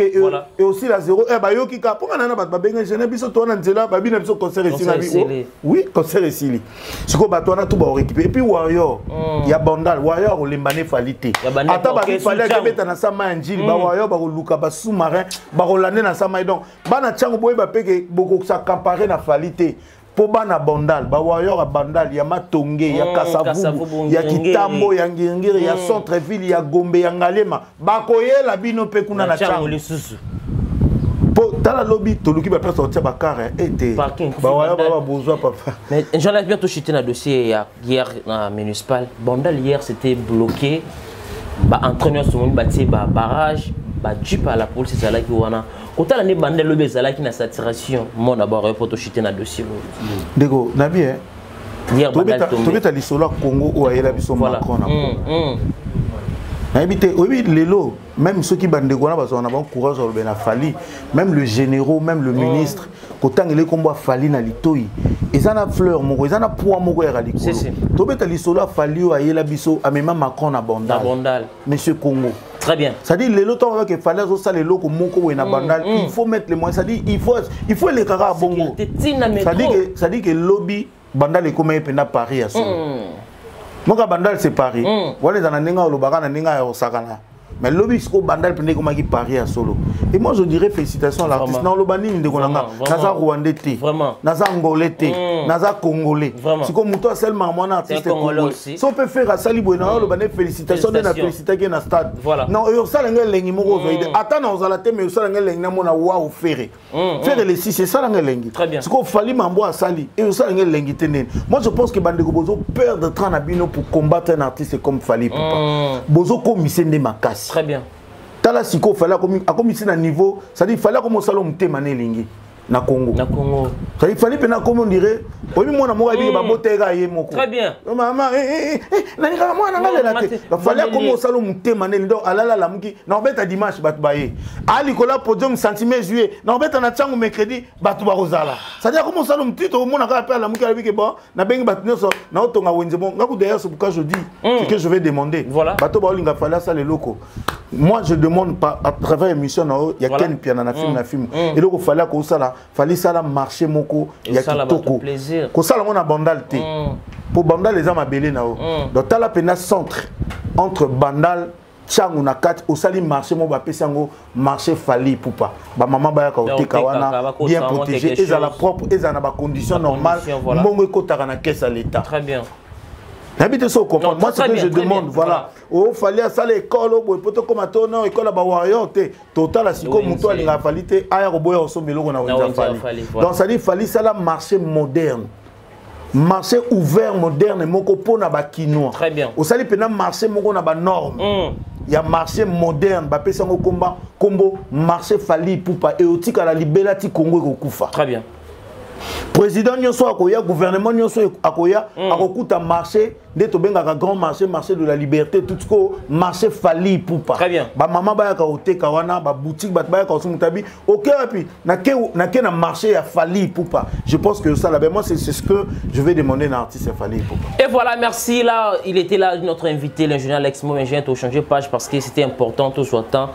et aussi la 0 ba yoki ka po na ba benga jeune biso to na nzela ba bina biso concert ici na bi oui concert ici siko ba to na tout ba récupérer et puis Warrior ya bandal Warrior olembane falité ata ba fallait que beta na sama njili ba Warrior ba luka ba sous-marin ba rolande na sama donc ba na tchango boye ba peke boko sa comparer na falité pour bana bandal ba Warrior a bandal ya matonge ya kasavubu ya kitambo ya ngingiri ya centre-ville ya Gombe ya Ngalema ba koyela bino pe kuna na chango lisusu po tala lobby to luki ba place sortir ba car était ba Warrior ba besoin papa mais j'en ai bientôt chuté na dossier hier na municipal bandal hier c'était bloqué ba entraîneur sur mon bâti ba barrage ba jeep à la police c'est là qui wana quand on a bandé le bezala qui na saturation mon d'abord photo chuter na dossier dego na bien hier bandal to beta lisolo Congo ou ayela biso Macron na habité oui lelo même ceux qui bandé gona ba on a bon courage au ben fali même le généraux même le ministre kotangele kombo fali na litoi ezana fleur moko ezana poids moko ya likolo tobeta lisolo afali ayela biso amema Macron na Bandal monsieur Congo. Très bien. Ça dit les lotos avec fallait ça les locaux moko ou na Bandal il faut mettre les moyens, ça dit il faut les caras à bongo. Ça dit que lobby Bandal est comme un Paris à solo. Moka Bandal c'est Paris. Voilà dans ninga lobaka na ninga ya Osakana. Mais lobby sko Bandal prenait comme qui Paris à solo. Et moi je dirais félicitations à l'artiste. Non lobani de konanga. Naza Rwandais té. Naza Angolais té. Naza Congolais. C'est comme toi seulement mon artiste congolais. Si on peut faire à Sali Buena lobani félicitations de la félicité qui na stade. Non yo ça ngel lengi moko zoide. Attends on la té mais ça ngel lengi na mona wa ou faire. Faire les 6 c'est ça ngel lengi. C'est qu'on fali mambo à Sali et ça ngel lengi tenen. Moi je pense que Bandeko bozo perdre 30 abino pour combattre un artiste comme Fally Ipupa. Bozo komisende makasi. Très bien. Tala siko fallait comme ici na niveau, ça dit il fallait comme salon mutema lingi na Congo. Na Congo. Ça dit fallait pena comme on dirait, oui moi na mo abi ba botega ye moko. Très bien. Maman na ni moi na ngale la te. Il fallait comme salon mutema lingi donc alala la muki na obeta dimanche bat baye. Ali kola podium centimètre juillet, na obeta na tsangu mercredi bat ba rozala. Ça dit comme salon mutito au mona ka appel la muki abi bon na bengi bat neso na otonga wenze bon ngaku derrière ce pourquoi je dis ce que je vais demander. Voilà. Bato ba olinga fallait ça les locaux. Moi je demande pas à travers l'émission il y a quel piano na film et donc il fallait que ça la marché moko il y a kitoko ko ça la mona Bandal té pour Bandal les hommes belé na o donc tala pena centre entre Bandal Tchangu na kat au sali marché mo ba pesango marché Fally Ipupa ba maman ba ka otika wana bien protégé et à la propre et à ba conditions normales mongo kotaka na caisse à l'état. Très bien. N'habitez ça au comprendre. Moi, c'est que je demande, voilà. Oh, fallait à ça l'école, oh, peut-être comme à ton nom, école à Bawarrior, total, à si comme mouton, il a fallu, ailleurs, au bois, au sommet, on a fallu. Donc, ça dit, fallait ça, la marché moderne. Marché ouvert, moderne, mon copo n'a pas quinoa. Très bien. Au sali, pendant marché, mon n'a pas norme. Il y a marché moderne, bah, pesango combat, combo, marché Fally Ipupa, et au tic à la libellati Congo et au Koufa. Très bien. Président nyonso akoya gouvernement nyonso akoya akokuta marché de to benga grand marché de la liberté tout ce marché Fally Ipupa. Très bien. Ba maman ba ka oteka wana ba boutique ba ka osumutabi OK puis na ke na marché ya Fally Ipupa. Je pense que ça là moi c'est ce que je vais demander à l'artiste Fally Ipupa. Et voilà, merci là, il était là notre invité l'ingénieur Alex Momengien to changer page parce que c'était important tout soit temps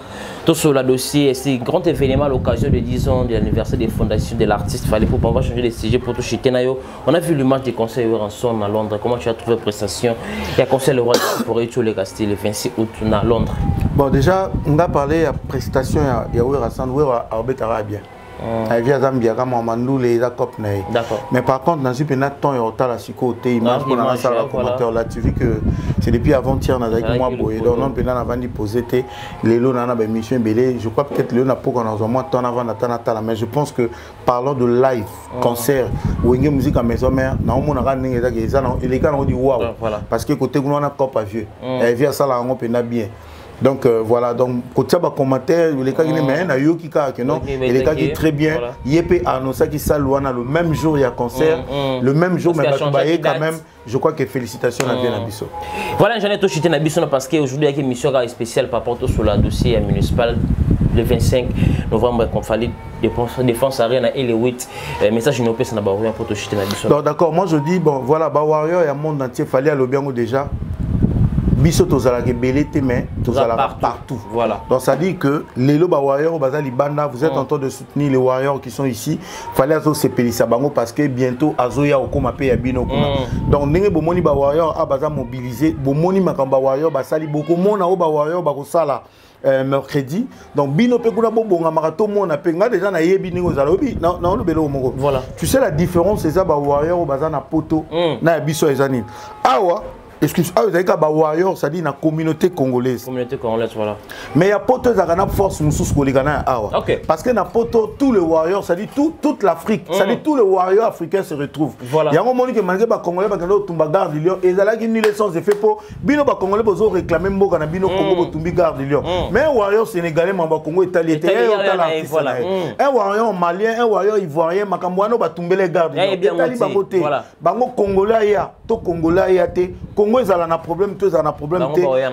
tout sur le dossier c'est un grand événement à l'occasion de 10 ans de l'anniversaire des fondations de l'artiste Fally Ipupa. On va changer les sujets pour tout chiter nayo. On a vu le match des conseils Ranson à Londres. Comment tu as trouvé la prestation? Il y a conseil le roi pour Rachel le Castille le 26 août à Londres. Bon déjà on a parlé de prestation il y a Ranson à Albert Arabia. Il y a Zambia comme Mandou les Jacob Ney. D'accord. Mais par contre dans ce pays temps il y a autant la côté image pour la salle commentaire là tu vois que c'est depuis avant-hier on a dit moi boy donc on peut avant de poser les lots dans la mission belé je crois peut-être le n'a pas qu'on a moins temps avant d'attendre mais je pense que parlons de live concert ou une musique à maison mère na on a gagné les gars on dit waouh parce que côté on a cop à vieux et via ça là on peut bien. Donc voilà, donc côté bas commentaire, les cas qui mais na yo qui ka que non, et les cas qui très bien, yépé annonce qui saluana le même jour il y a concert, le même jour mais quand même, je crois que félicitations à bien Nabiso. Voilà, j'en ai tout chité Nabiso parce qu'aujourd'hui il y a une émission spéciale par rapport sur le dossier municipal le 25 novembre qu'on fallait défense arena et le 8 message une opé ça n'a pas rien pour tout chité Nabiso. D'accord, moi je dis bon voilà, ba warrior il y a monde entier fallait aller bien déjà. Biso tozala ke belete mais tozala partout. Voilà. Donc ça dit que les loba warriors bazali banda vous êtes en train de soutenir les warriors qui sont ici. Fallait azo se pelisa bango parce que bientôt azoya okoma pe ya bino kuna. Donc ndenge bomoni ba warriors a baza mobiliser bomoni makamba warrior basali beaucoup mona o ba warrior ba ko sala mercredi. Donc bino pe kuna bonga marato mona pe nga déjà na yebi ningo zala obi na lo belo moko. Voilà. Tu sais la différence c'est ça ba warrior baza na poto na biso ezani. Awa excuse, vous avez un warrior, ça dit la communauté congolaise. Communauté congolaise, voilà. Mais il y a pas de force parce que tous les warriors, ça dit toute l'Afrique, ça dit tous les warriors africains se retrouvent. Voilà. Il y a un moment que malgré les Congolais, ils garde Lyon et ils ont une licence de fait pour bino ba Congolais besoin réclamer mboka na bino Congo tumbi garde Lyon. Mais un warrior sénégalais mamba Congo italien un warrior malien, un warrior ivoirien makamboano ba tumbele garde Lyon. Bango Congolais ya, to Congolais ya te. Congo ils ont un problème, tous ont un problème.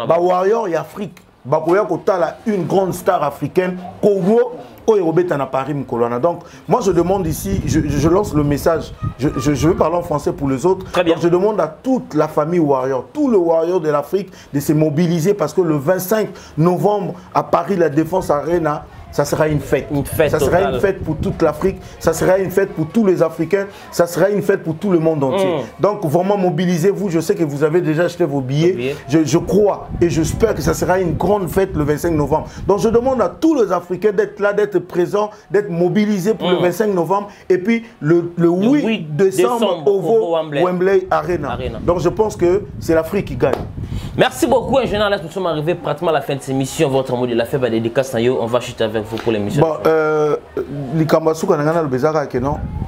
Ba warrior et Afrique, ba koya kotala une grande star africaine, Congo, Robeta na Paris Mkolana. Donc moi je demande ici, je lance le message, je veux parler en français pour les autres. Très bien. Donc je demande à toute la famille Warrior, tout le Warrior de l'Afrique de se mobiliser parce que le 25 novembre à Paris, la Défense Arena, ça sera une fête. Ça sera une fête pour toute l'Afrique, ça sera une fête pour tous les Africains, ça sera une fête pour tout le monde entier. Donc vraiment mobilisez-vous, je sais que vous avez déjà acheté vos billets. Je crois et j'espère que ça sera une grande fête le 25 novembre. Donc je demande à tous les Africains d'être là, d'être présents, d'être mobilisés pour le 25 novembre et puis le 8 décembre au Wembley Arena. Donc je pense que c'est l'Afrique qui gagne. Merci beaucoup, ingénieur. Nous sommes arrivés pratiquement à la fin de cette émission. Votre mot de la fête, dédicace, on va chuter avec vous pour l'émission. Bon,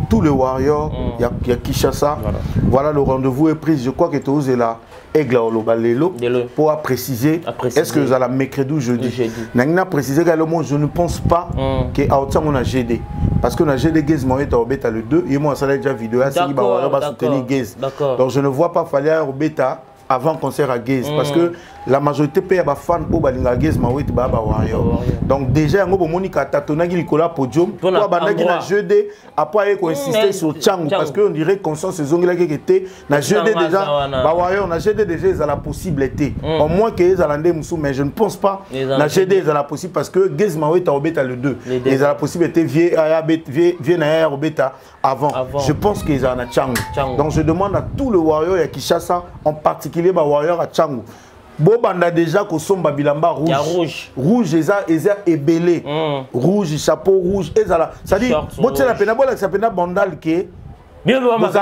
tous les Warriors, il y a Kinshasa. Voilà, le rendez-vous est pris. Je crois que tous est là. Aigle Olobalelo pour préciser. Est-ce que vous allez mercredi ou jeudi? N'a précisé également, je ne pense pas que on a GD parce que on a GD Gaze moi est le 2 et moi ça l'a déjà vidéo à soutenir Gaze. Donc je ne vois pas falloir au bêta avant concert à Gaze parce que la majorité paye à fan pour balinga Gaze mawet ba Warrior. Donc déjà ngo bomoni ka tatonaki likola podium pour bandaki na jeudi après ko insister sur Tchangu parce que on dirait conscience zongela qui était na jeudi déjà ba Warrior na jeudi déjà ils a la possibilité au moins que ils allande musu mais je ne pense pas na jeudi ils a la possible parce que Gaze mawet au bêta le 2 ils a la possibilité vie na au bêta avant. Je pense qu'ils ont un Tchangu. Donc je demande à tout le Warrior et à Kinshasa en particulier les Warriors à Tchangu. Bobanda déjà que somba bilamba rouge. Rouge et belé. Rouge, chapeau rouge. Ça dit, bon tu la pena bola ça pena bandal qui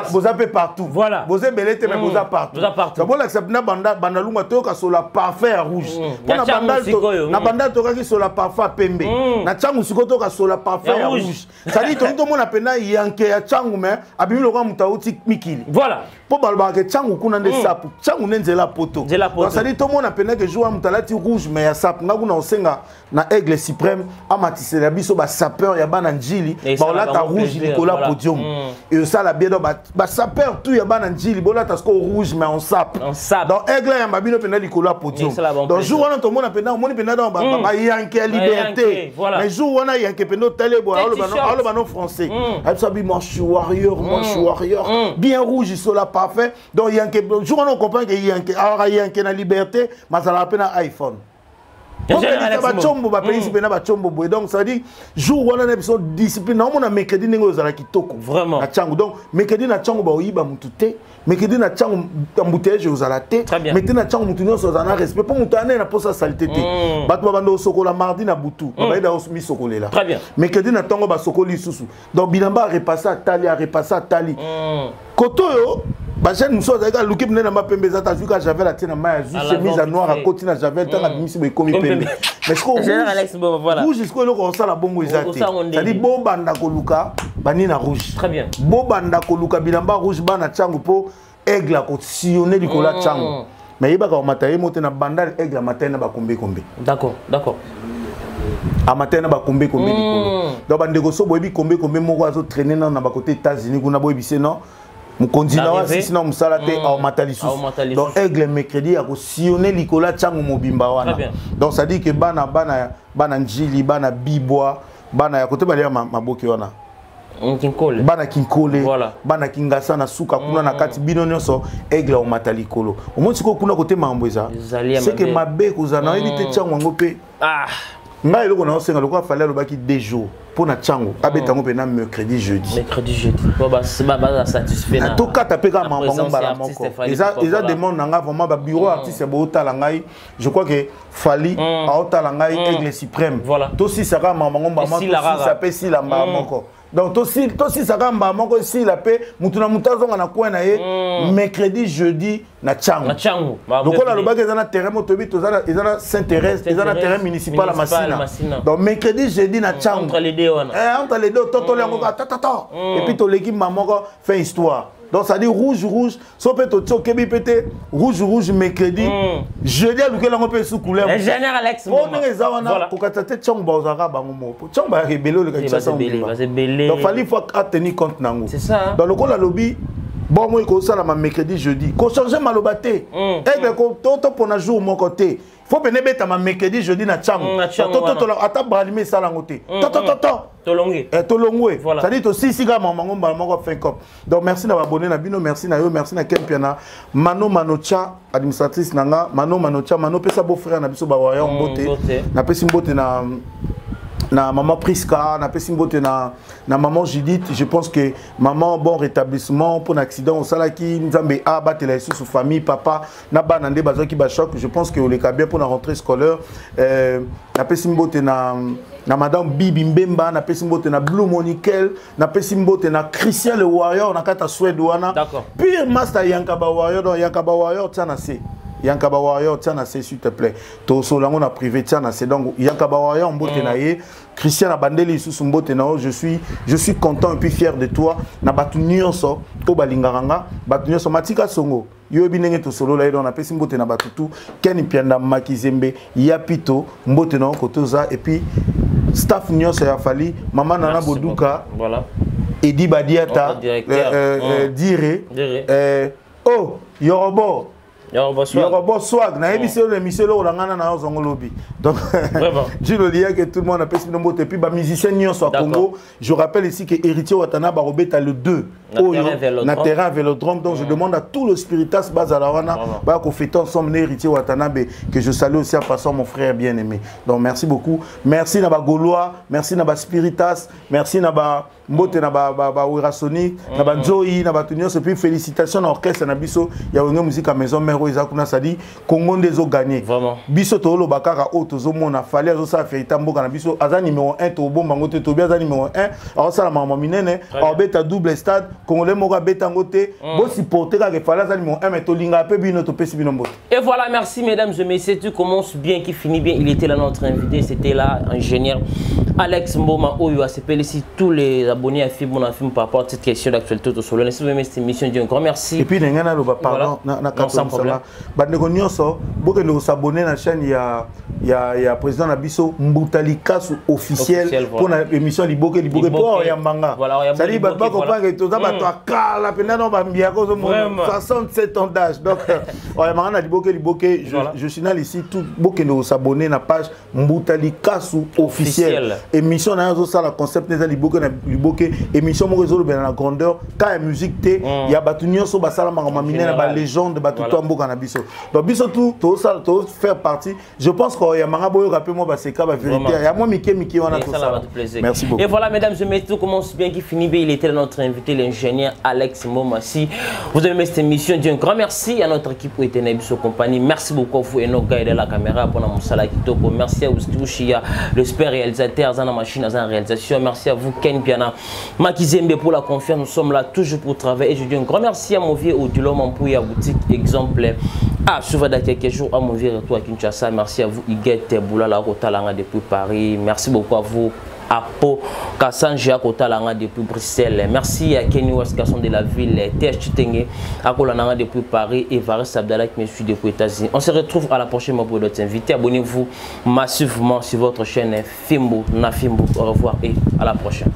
vous avez partout. Voilà. Vous avez belé mais vous avez partout. Ça bola ça pena bandaluma to ka sur la parfait rouge. Na bandal to ka sur la parfait pembe. Na Tchangu sikoto ka sur la parfait rouge. Ça dit tout le monde pena yanke ya Tchangu mais abimi lo kwa mutauti mikili. Voilà. Pour balba que Tchangu kuna nde sapu. Tchangu ndenze la poto. Donc ça dit tout le monde pena que joua mutalati rouge mais ya sapu nga kuna osenga na aigle suprême amatise la biso ba sapeur ya bana njili ba la ta rouge Nicolas podium. Et ça la bien ba sapeur tout ya bana njili bola ta sko rouge mais on sape. Donc aigle ya babino pena Nicolas podium. Donc jour wana tout le monde pena moni pena dans ba yanke liberté. Mais jour wana yanke pena télé bo alo bano français. Absabi marche Warrior, bien rouge sur la parfait. Donc yanke jour wana on comprend que yanke alors yanke na liberté mais ça la peine iPhone. Donc ça dit jour où on a une discipline on a mercredi n'engo zala kitoko vraiment na Tchangu donc mercredi na Tchangu ba oyiba mutute mercredi na Tchangu embouteillage aux té mercredi na Tchangu mutu nyonso za na respect pour mutane na posa saleté té bato bando sokola mardi na butu ba ida osmi sokolela très bien mercredi na Tchangu ba sokoli susu donc bilamba repasser à tali kotoyo ba jeune muso azaka luki mne na mapembe za tazu ka javel atina ma chemise noire à côté na javel tanga bimisi be komi pembe mais ce qu'on rouge jusqu'au lo ko sala bongo ezate ça dit bo banda ko luka bani na rouge très bien bo banda ko luka bilamba rouge bana Tchangu po aigle ko sillonner likola Tchangu mais yeba ka mataye mote na bandal aigle matena ba kombe d'accord a matin ba kombe likolo donc bande ko so boyebi kombe moko azo traîner na ba côté États-Unis kuna boyebi c'est non mon continent sinon musala te au matalisu donc aigle mercredi a ko sillonner likola Tchangu mobimba wana donc ça dit que bana njili bana bibwa bana ya côté balia maboki wana Kinkole bana Kinkole bana Kingasa na suka kuna na kati bino nyonso aigle au matalikolo au moins siko kuna côté mamboza c'est que mabe kozana éviter Tchangu ngo pe nga eloko na osenga lokwa fallait lobaki 2 jours pour na Tchangu abetango pe na mercredi jeudi ba satisfait na to kata pe ka mambango bala moko eza demande nanga vraiment ba bureau artiste bo tala ngai je crois que fali a tala ngai aigle suprême to si saka mambango bama to si ça pe si la moko donc to si saka moko si la pe mutuna mutazonga na coin na ye mercredi jeudi na Tchangu donc on a le bagage dans terrain motobi to za ezana Saint-Thérèse ezana terrain municipal à Massina donc mercredi jeudi na Tchangu entre les deux entre les deux toto yango ka tata et puis to l'équipe mamoko fait histoire donc ça dit rouge so peut to kebi pété rouge mercredi jeudi a luke lango pe sous couleur ingénieur Alex on est zawana ko katate Tchangu ba ozaka bango mopo Tchangu ba rebello le Kinshasa donc donc fallait faut tenir compte nango c'est ça dans le col la lobby bon moi ko sala ma mercredi jeudi ko changer malobate et ko toto pour un jour mon côté faut bien mettre ma mercredi jeudi na cham toto ata bralime sala ngote toto tolongwe ça dit aussi si ga maman ngomba moko fin cop donc merci na abonné na bino merci na yo merci na Kempiana Mano Manocha administratrice nanga Mano Manocha Mano pesa beau frère na biso ba wa mbote na pesi mbote na maman Priska, na pesi mbote na maman Judith. Je pense que maman bon rétablissement pour un accident au salaki nzambe a batela sous famille papa na banande bazoki ba choc. Je pense que le cas bien pour la rentrée scolaire na pesi mbote na madame Bibi Mbemba na pesi mbote na Blue Monikel na pesi mbote na Christian le Warrior na kata Suède wana. D'accord. Pire master Yankaba Warrior dans Yankaba Warrior tana se Yankaba Warrior tiens assez s'il te plaît. To solango na privé tiens assez donc Yankaba Warrior mbote na ye Christian Abandeli sous mbote na je suis content et puis fier de toi na batu nyonso to balingaranga batu nyonso matika songo yo binenge to solo la na pesi mbote na batu tout Ken Pianda Makizembe Yapito mbote na kotoza et puis staff nyonso ya fali mama Nana Boduka voilà Edi Badiata dire oh Yorobo Yorobo swag na émission l'émission là ngana na zongolobi donc je le dis que tout le monde a pris une moto et puis ba musicien nyon soit Congo. Je rappelle ici que Héritier Watana ba robeta le 2 na terrain Vélodrome donc je demande à tout le spiritas bazalawana ba ko fêter ensemble Héritier Watana que je salue aussi en passant mon frère bien-aimé. Donc merci beaucoup. Merci na ba Gaulois, merci na ba spiritas, merci na ba mbote na ba Wirasonic, na ba Joey, na ba Tunios et puis félicitations à l'orchestre na biso ya une musique à maison mère Ezakuna sadi Congo ndezo gagner. Vraiment. Biso to lo bakaka o to zo mona fali azo sa fait tamboka na biso aza numéro 1 to bomba ngote to bia za numéro 1 alors ça la maman minene au beta double stade congolais moka beta ngote bo supporter ka fali aza numéro 1 mais to linga pe bino to pesi bino mbote. Et voilà, merci mesdames et messieurs, tu commences bien qui finit bien. Il était là notre invité, c'était là ingénieur Alex Mboma Oyo a s'appelle ici tous les abonnés à Film Film par rapport à cette question d'actualité au solo. Merci de cette émission, Dieu un grand merci. Et puis ngana lo ba pardon na sans problème. Bandeko nyonso boke no s'abonner na chaîne il y a président Nabiso Mbutalika officiel pour la émission Liboke pour Yambanga. Ça dit ba comprendre que tout ça ba to akala pena no ba mbiako 67 ans d'âge. Donc Yambanga Liboke je signale ici tout boke no s'abonner na page Mbutalika officiel. Émission na zo ça la concept na Liboke émission mo réseau ben la grandeur quand la musique té il y a batu nyonso ba sala mangama minena ba légende batu to mboka na biso. Donc biso tout ça tout faire partie. Je pense qu'il y a manga boyo rappelez moi ba c'est la vérité. Il y a moi Miki on a tout ça. Merci beaucoup. Et voilà mesdames et messieurs, tout commence bien qui finit bien. Il était notre invité l'ingénieur Alex Momassi. Vous avez aimé cette émission, Dieu un grand merci à notre équipe qui était dans biso compagnie. Merci beaucoup à vous et nos gars de la caméra pour notre sala kitoko. Merci à vous Touchia, le super réalisateur dans la machine dans réalisation. Merci à vous Ken Piana Makizembe pour la confiance. Nous sommes là toujours pour travailler. Et je dis un grand merci à mon vieux Odilo Mampouya boutique exemple. Ah, souvent dans quelques jours à mon vieux retour à Kinshasa. Merci à vous Iguette Boulala Kotalanga depuis Paris. Merci beaucoup à vous Apo Kassanjia Kotalanga depuis Bruxelles. Merci à Kenny Wascasson de la ville TH Chitenge Akolanga depuis Paris et Varis Abdallah qui me suit depuis les États-Unis. On se retrouve à la prochaine pour d'autres invités. Abonnez-vous massivement sur votre chaîne Fimbo Nafimbo. Au revoir et à la prochaine.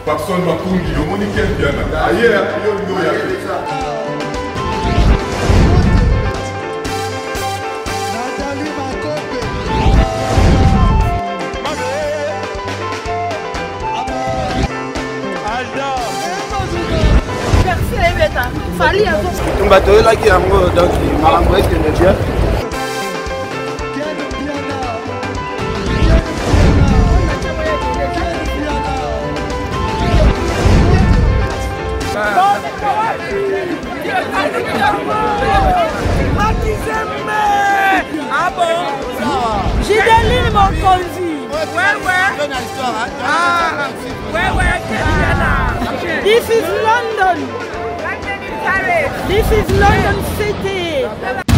Personne m'a conduit, le monde est bien. Ailleurs, il y a Fali a on va te là qui a donc malambo est que bien. Ah bon? J'ai des mon conduit. Ouais. Ah, ouais. This is London. This is London City.